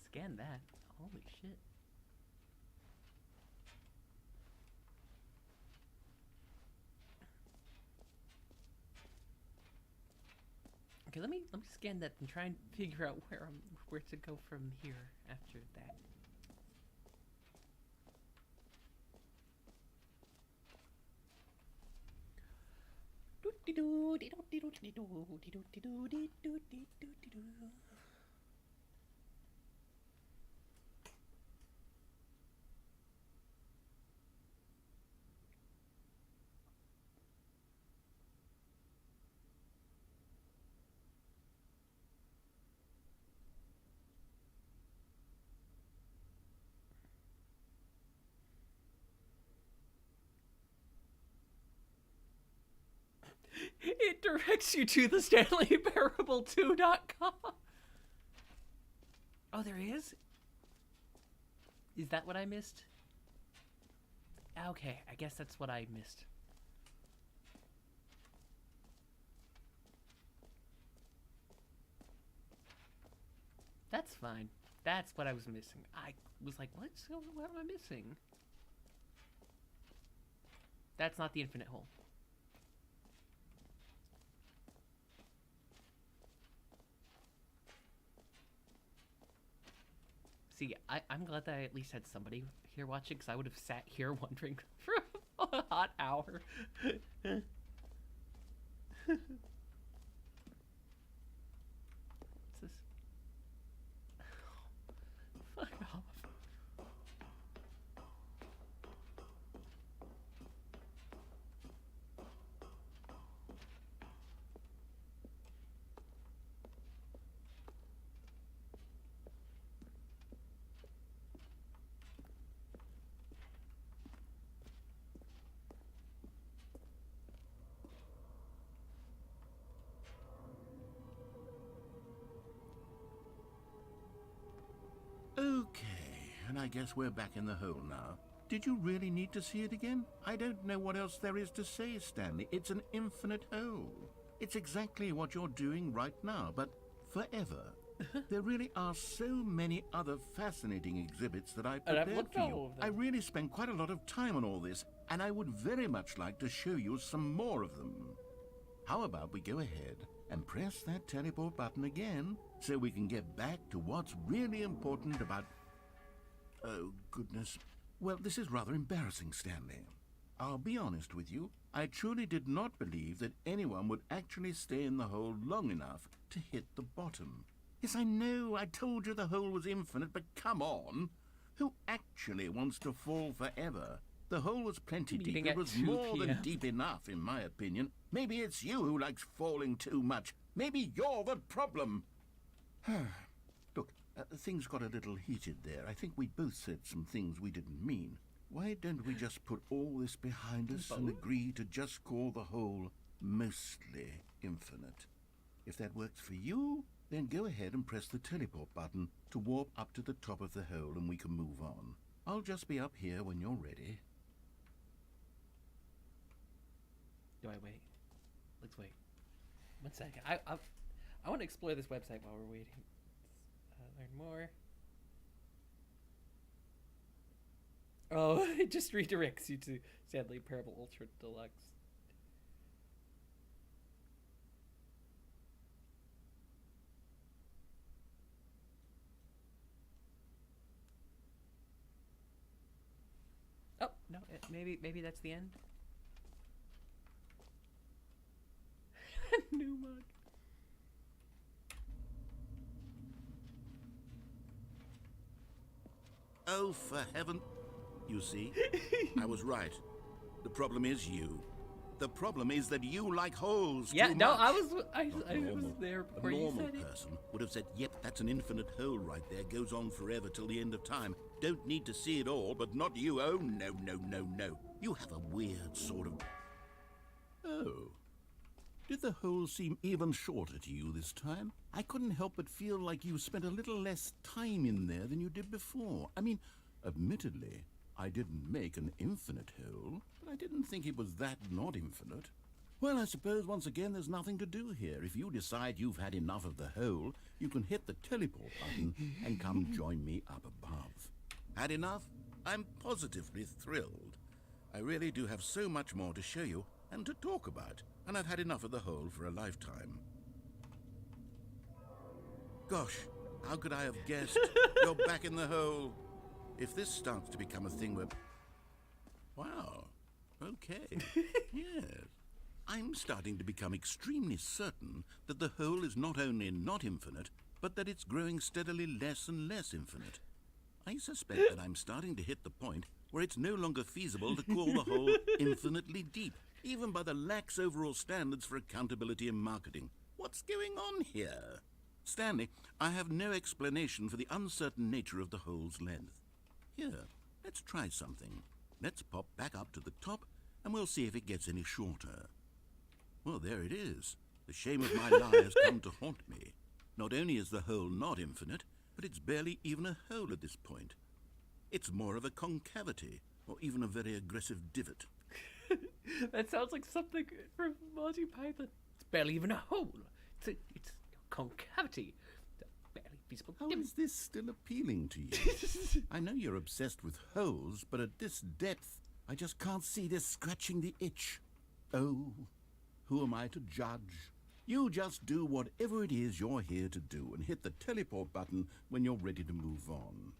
scan that. Holy shit. Okay, let me scan that and try and figure out where to go from here after that. It directs you to the StanleyParable2.com. Oh, there is? Is that what I missed? Okay, I guess that's what I missed. That's fine. That's what I was missing. I was like, what am I missing? That's not the infinite hole. See, I'm glad that I at least had somebody here watching, because I would have sat here wondering for a hot hour. What's this? Fuck off. Okay, and I guess we're back in the hole now. Did you really need to see it again? I don't know what else there is to say, Stanley. It's an infinite hole. It's exactly what you're doing right now, but forever. There really are so many other fascinating exhibits that I prepared for you. I really spent quite a lot of time on all this, and I would very much like to show you some more of them. How about we go ahead and press that teleport button again, so we can get back to what's really important about... Oh, goodness. Well, this is rather embarrassing, Stanley. I'll be honest with you. I truly did not believe that anyone would actually stay in the hole long enough to hit the bottom. Yes, I know, I told you the hole was infinite, but come on. Who actually wants to fall forever? The hole was plenty deep. It was more than deep enough, in my opinion. Maybe it's you who likes falling too much. Maybe you're the problem. Look, things got a little heated there. I think we both said some things we didn't mean. Why don't we just put all this behind us and agree to just call the hole mostly infinite? If that works for you, then go ahead and press the teleport button to warp up to the top of the hole and we can move on. I'll just be up here when you're ready. Do I wait? Let's wait. 1 second. I want to explore this website while we're waiting. Learn more. Oh, it just redirects you to Stanley Parable Ultra Deluxe. Oh, no, maybe that's the end. New mug. Oh, for heaven... You see, I was right. The problem is you. The problem is that you like holes too much. I was there before you said it. A normal person would have said, yep, that's an infinite hole right there. Goes on forever till the end of time. Don't need to see it all, but not you. Oh, no, no, no, no. You have a weird sort of... Oh. Did the hole seem even shorter to you this time? I couldn't help but feel like you spent a little less time in there than you did before. I mean, admittedly, I didn't make an infinite hole, but I didn't think it was that not infinite. Well, I suppose once again there's nothing to do here. If you decide you've had enough of the hole, you can hit the teleport button and come join me up above. Had enough? I'm positively thrilled. I really do have so much more to show you and to talk about, and I've had enough of the hole for a lifetime. Gosh, how could I have guessed? You're back in the hole. If this starts to become a thing where... Wow. Okay. Yes. I'm starting to become extremely certain that the hole is not only not infinite, but that it's growing steadily less and less infinite. I suspect that I'm starting to hit the point where it's no longer feasible to call the hole infinitely deep, even by the lax overall standards for accountability in marketing. What's going on here? Stanley, I have no explanation for the uncertain nature of the hole's length. Here, let's try something. Let's pop back up to the top, and we'll see if it gets any shorter. Well, there it is. The shame of my lie has come to haunt me. Not only is the hole not infinite, but it's barely even a hole at this point. It's more of a concavity, or even a very aggressive divot. That sounds like something from Monty Python. It's barely even a hole. It's a concavity. Barely feasible. How is this still appealing to you? I know you're obsessed with holes, but at this depth, I just can't see this scratching the itch. Oh, who am I to judge? You just do whatever it is you're here to do and hit the teleport button when you're ready to move on.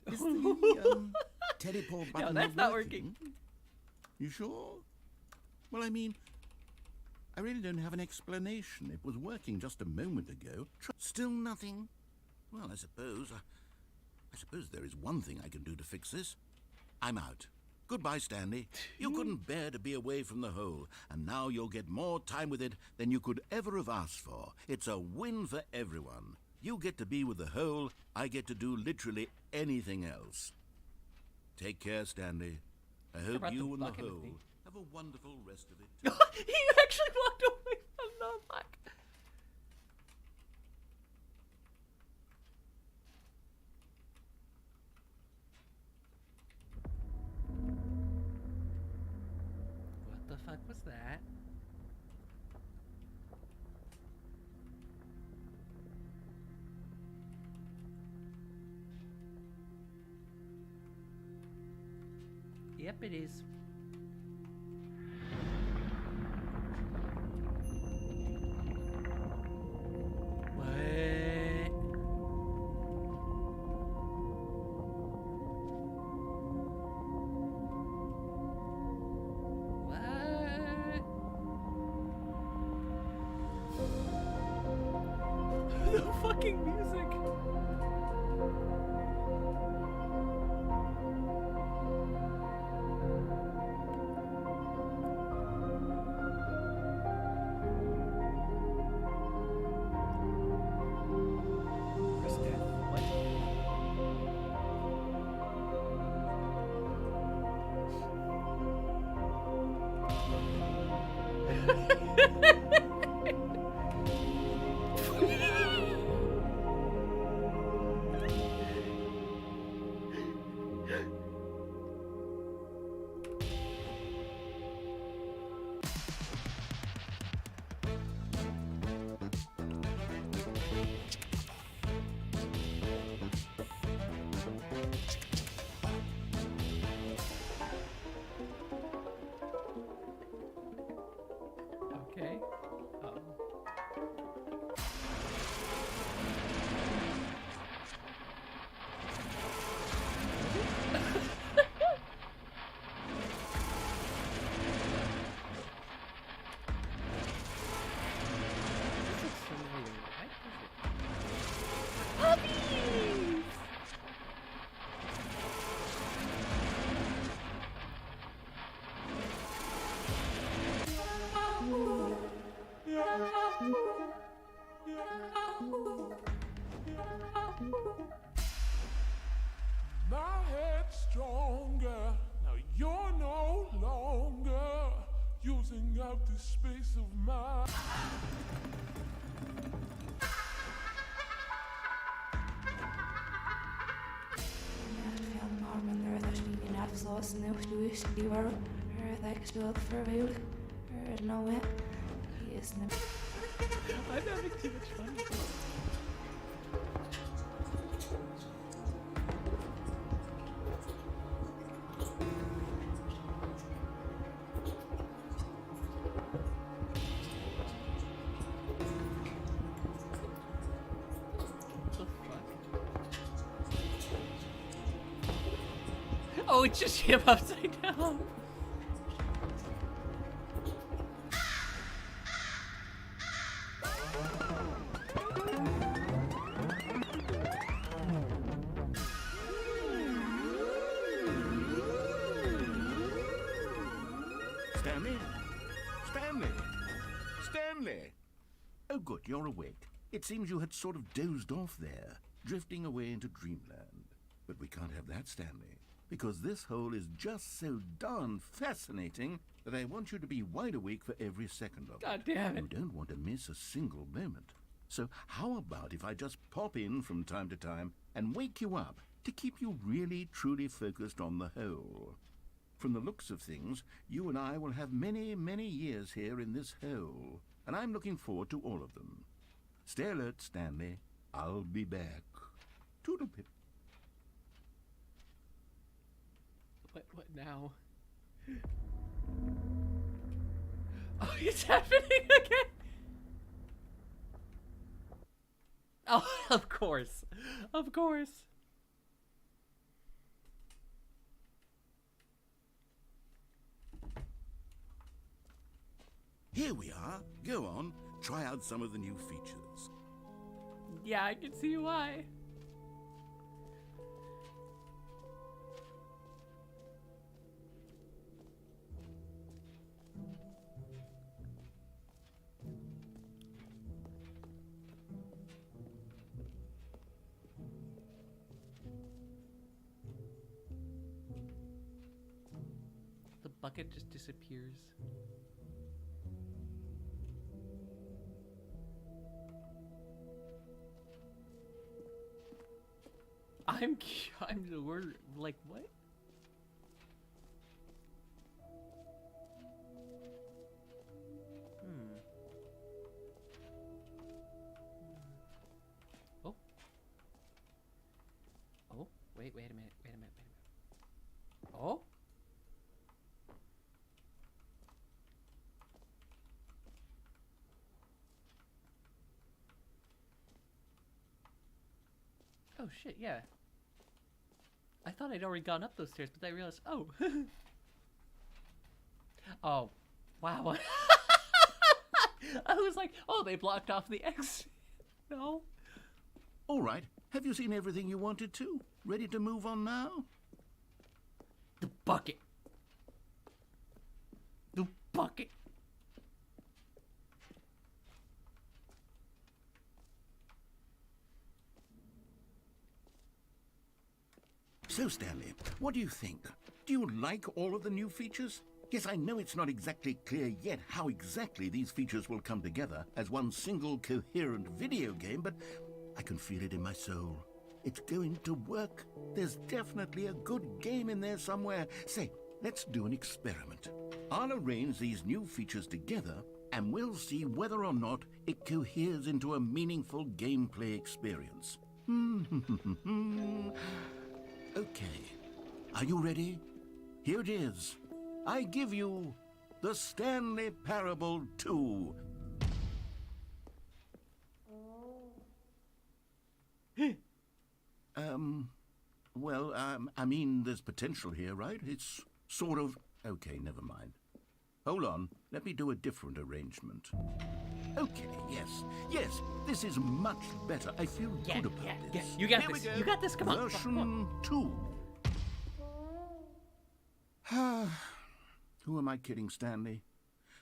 Is the teleport button No, that's not working. You sure? Well, I mean, I really don't have an explanation. It was working just a moment ago. Still nothing? Well, I suppose there is one thing I can do to fix this. I'm out. Goodbye, Stanley. You couldn't bear to be away from the hole, and now you'll get more time with it than you could ever have asked for. It's a win for everyone. You get to be with the hole, I get to do literally anything else. Take care, Stanley. I hope you and the hole have a wonderful rest of it. He actually walked away from the fuck. What the fuck was that? Yep, it is. The fucking music. Press death. What? Okay. This looks familiar. What is it? Puppies! My head's stronger. Now you're no longer using up the space of my. Failed Marvin, there is actually enough slåss ned i stivar, det er spillet for vel, no way, he is never. I'm having too much fun. Oh, it's just him upside down. Stanley? Stanley? Stanley! Oh, good, you're awake. It seems you had sort of dozed off there, drifting away into dreamland. But we can't have that, Stanley, because this hole is just so darn fascinating that I want you to be wide awake for every second of it. God damn it. You don't want to miss a single moment. So how about if I just pop in from time to time and wake you up to keep you really, truly focused on the hole? From the looks of things, you and I will have many, many years here in this hole, and I'm looking forward to all of them. Stay alert, Stanley. I'll be back. Toodle-pip. What now? Oh, it's happening again! Oh, of course. Of course. Here we are. Go on. Try out some of the new features. Yeah, I can see why. The bucket just disappears. I'm the word, like, what? Oh. Oh, wait a minute. Oh? Oh shit, yeah. I thought I'd already gone up those stairs, but I realized, oh. Oh, wow. I was like, oh, they blocked off the exit. No. All right. Have you seen everything you wanted to? Ready to move on now? The bucket. The bucket. So, Stanley, what do you think? Do you like all of the new features? Yes, I know it's not exactly clear yet how exactly these features will come together as one single coherent video game, but I can feel it in my soul. It's going to work. There's definitely a good game in there somewhere. Say, let's do an experiment. I'll arrange these new features together, and we'll see whether or not it coheres into a meaningful gameplay experience. Okay, are you ready? Here it is. I give you the Stanley Parable 2. I mean, there's potential here, right? It's sort of... Okay, never mind. Hold on, let me do a different arrangement. Okay, yes, this is much better. I feel good about this. Yeah, you got Here this. we go. You got this. Come on. Version 2. Who am I kidding, Stanley?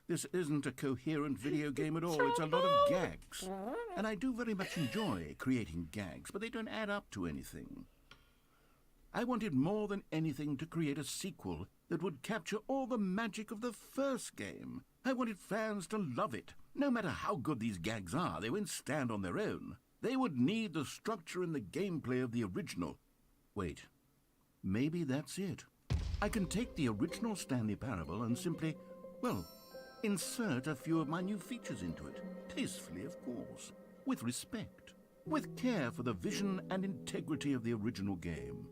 This isn't a coherent video game at all. It's a lot of gags. And I do very much enjoy creating gags, but they don't add up to anything. I wanted more than anything to create a sequel that would capture all the magic of the first game. I wanted fans to love it. No matter how good these gags are, they won't stand on their own. They would need the structure and the gameplay of the original. Wait, maybe that's it. I can take the original Stanley Parable and simply, well, insert a few of my new features into it. Tastefully, of course. With respect. With care for the vision and integrity of the original game.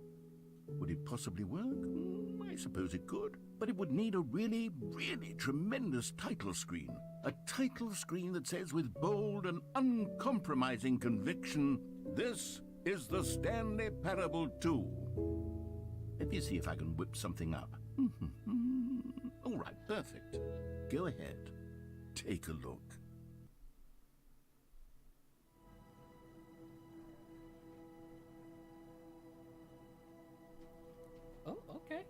Would it possibly work? I suppose it could. But it would need a really, really tremendous title screen. A title screen that says with bold and uncompromising conviction, "This is the Stanley Parable 2. Let me see if I can whip something up. All right, perfect. Go ahead. Take a look. Oh, okay.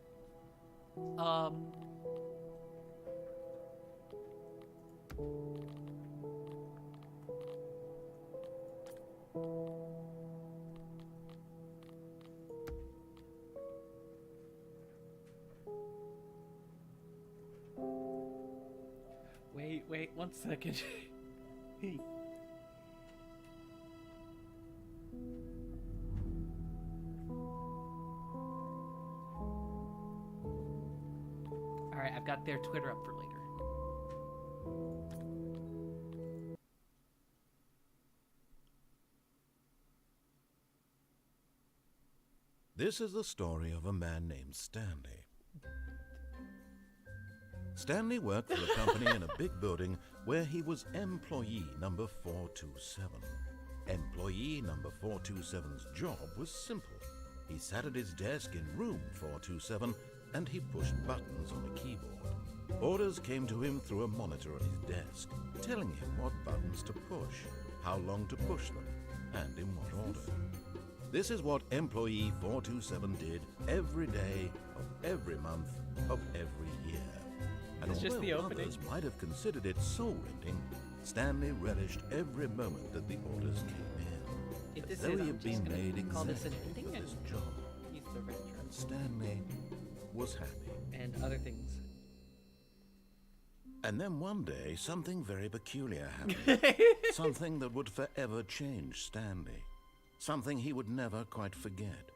Wait, 1 second. Hey. Alright, I've got their Twitter up for later. This is the story of a man named Stanley. Stanley worked for a company in a big building where he was employee number 427. Employee number 427's job was simple. He sat at his desk in room 427 and he pushed buttons on a keyboard. Orders came to him through a monitor on his desk, telling him what buttons to push, how long to push them, and in what order. This is what employee 427 did every day of every month of every year. And It's just the opening. others might have considered it soul-rending, Stanley relished every moment that the orders came in. If this Though is, he I'm had just been gonna made call this an exactly ending for and this job. he's the retro. And Stanley was happy. And other things. And then one day, something very peculiar happened. Something that would forever change Stanley. Something he would never quite forget.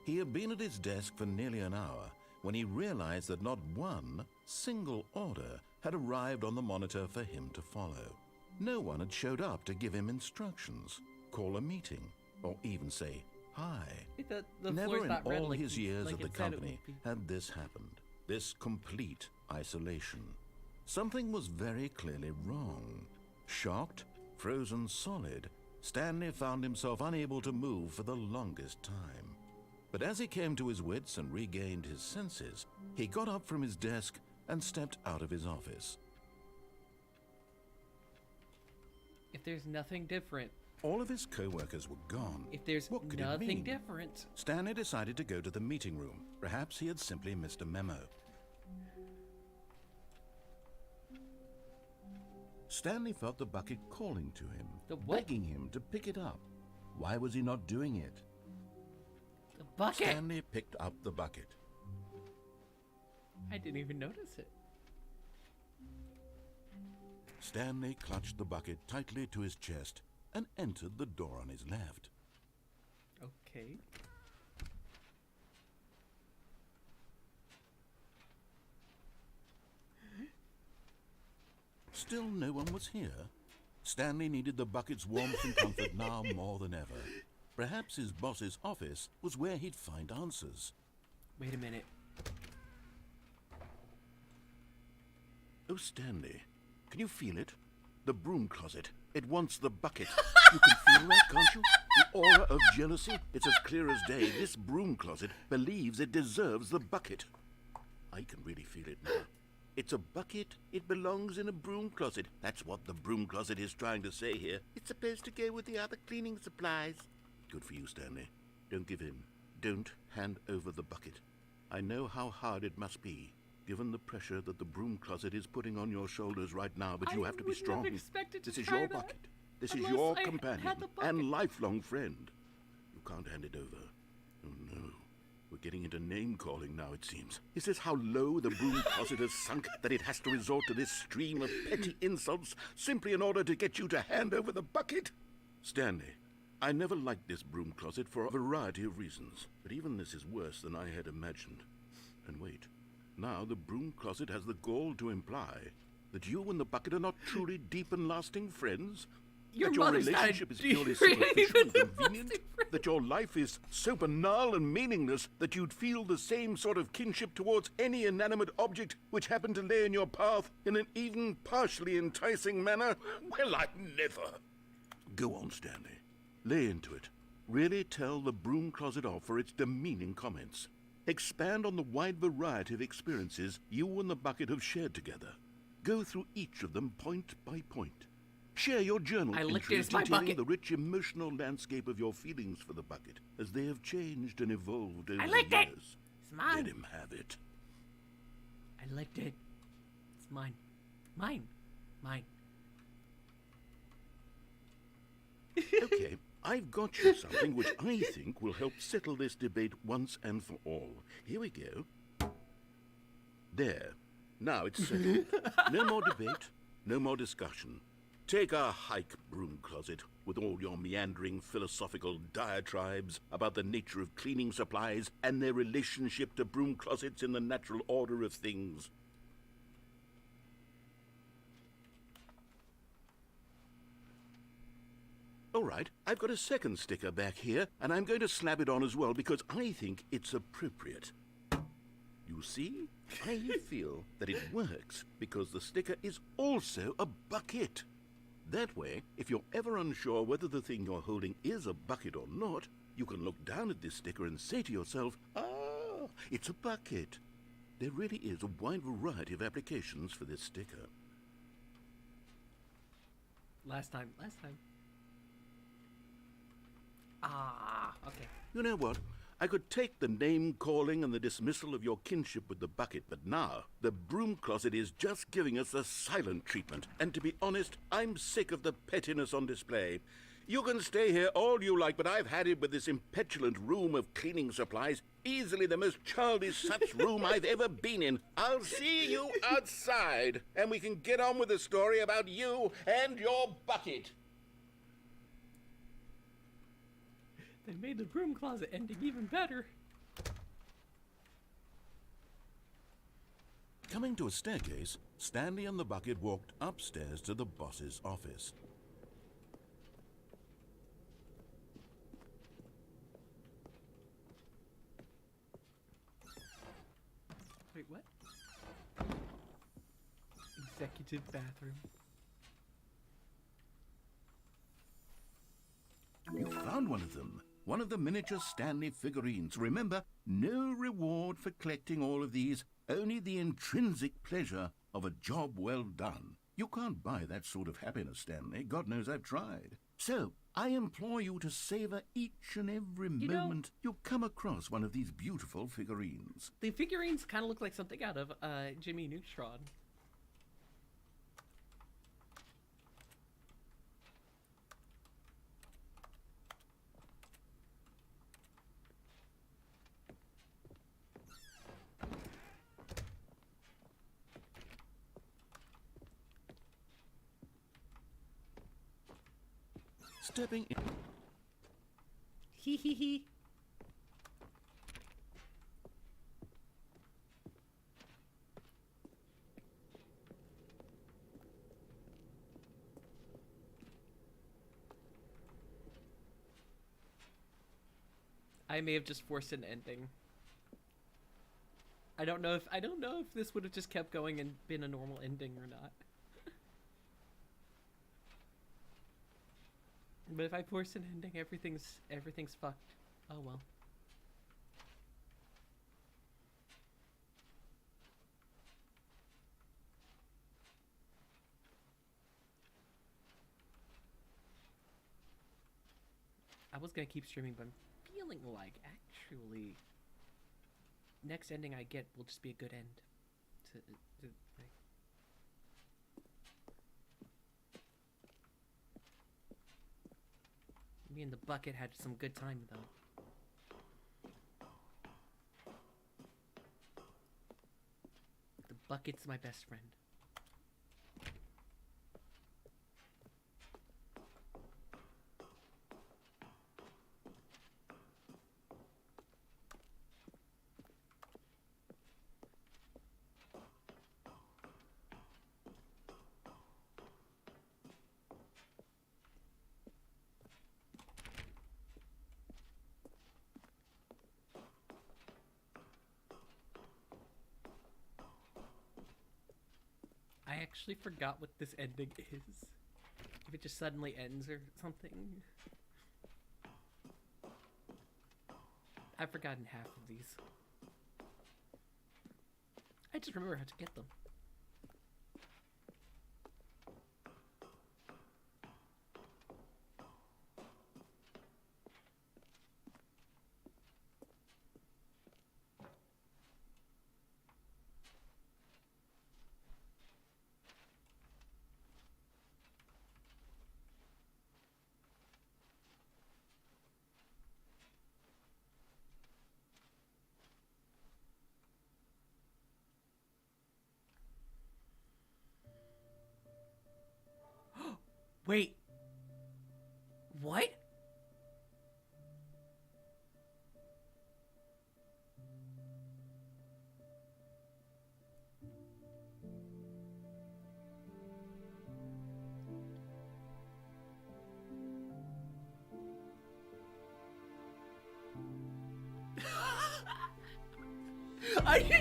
He had been at his desk for nearly an hour when he realized that not one single order had arrived on the monitor for him to follow. No one had showed up to give him instructions, call a meeting, or even say hi. The Never floor's in not red all like his years like at the it said it company would be. had this happened. This complete isolation. Something was very clearly wrong. Shocked, frozen solid, Stanley found himself unable to move for the longest time. But as he came to his wits and regained his senses, he got up from his desk and stepped out of his office. If there's nothing different, All of his co-workers were gone. if there's What could it nothing mean? different, Stanley decided to go to the meeting room. Perhaps he had simply missed a memo. Stanley felt the bucket calling to him, The what? begging him to pick it up. Why was he not doing it? the bucket. Stanley picked up the bucket. I didn't even notice it. Stanley clutched the bucket tightly to his chest and entered the door on his left. Okay. Still no one was here. Stanley needed the bucket's warmth and comfort now more than ever. Perhaps his boss's office was where he'd find answers. Wait a minute. Oh, Stanley, can you feel it? The broom closet. It wants the bucket. You can feel that, can't you? The aura of jealousy. It's as clear as day. This broom closet believes it deserves the bucket. I can really feel it now. It's a bucket. It belongs in a broom closet. That's what the broom closet is trying to say here. It's supposed to go with the other cleaning supplies. Good for you, Stanley. Don't give in. Don't hand over the bucket. I know how hard it must be, given the pressure that the broom closet is putting on your shoulders right now, but you have to be wouldn't have strong. expected to This is try your that bucket. This is unless your I companion had the bucket. and lifelong friend. You can't hand it over. Oh no. We're getting into name-calling now, it seems. Is this how low the broom closet has sunk that it has to resort to this stream of petty insults simply in order to get you to hand over the bucket? Stanley, I never liked this broom closet for a variety of reasons, but even this is worse than I had imagined. And wait, now the broom closet has the gall to imply that you and the bucket are not truly deep and lasting friends? Your that your mother's not a relationship is deep purely friend, superficial and lasting convenient? That your life is so banal and meaningless that you'd feel the same sort of kinship towards any inanimate object which happened to lay in your path in an even partially enticing manner? Well, I'd never. Go on, Stanley. Lay into it. Really tell the broom closet off for its demeaning comments. Expand on the wide variety of experiences you and the bucket have shared together. Go through each of them point by point. Share your journal entries detailing the rich emotional landscape of your feelings for the bucket as they have changed and evolved over the years. It's mine. Let him have it. I licked it. It's mine. Mine. Mine. Okay, I've got you something which I think will help settle this debate once and for all. Here we go. There. Now it's settled. No more debate, no more discussion. Take a hike, broom closet, with all your meandering philosophical diatribes about the nature of cleaning supplies and their relationship to broom closets in the natural order of things. All right, I've got a second sticker back here, and I'm going to slap it on as well because I think it's appropriate. You see, I feel that it works because the sticker is also a bucket. That way, if you're ever unsure whether the thing you're holding is a bucket or not, you can look down at this sticker and say to yourself, ah, it's a bucket. There really is a wide variety of applications for this sticker. Last time. Ah, okay. You know what? I could take the name-calling and the dismissal of your kinship with the bucket, but now the broom closet is just giving us the silent treatment. And to be honest, I'm sick of the pettiness on display. You can stay here all you like, but I've had it with this impetulant room of cleaning supplies. Easily the most childish such room I've ever been in. I'll see you outside, and we can get on with the story about you and your bucket. They made the broom closet ending even better. Coming to a staircase, Stanley and the bucket walked upstairs to the boss's office. Wait, what? Executive bathroom. You found one of them. One of the miniature Stanley figurines. Remember, no reward for collecting all of these, only the intrinsic pleasure of a job well done. You can't buy that sort of happiness, Stanley. God knows I've tried. So, I implore you to savor each and every moment you come across one of these beautiful figurines. The figurines kind of look like something out of Jimmy Neutron. Stepping in. Hee hee hee. I may have just forced an ending. I don't know if this would have just kept going and been a normal ending or not. But if I force an ending, everything's fucked. Oh well. I was gonna keep streaming, but I'm feeling like actually next ending I get will just be a good end. Like, me and the bucket had some good time, though. The bucket's my best friend. I actually forgot what this ending is. If it just suddenly ends or something. I've forgotten half of these. I just remember how to get them. Wait. What? Are you...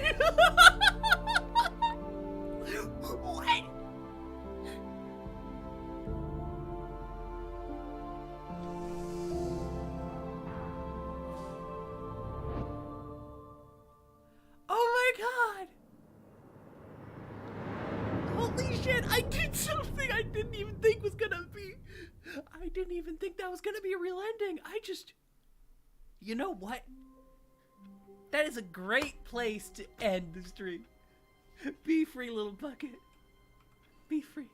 What? Oh my god! Holy shit, I did something I didn't even think was gonna be... I didn't even think that was gonna be a real ending. I just... You know what? That is a great place to end the stream. Be free, little bucket. Be free.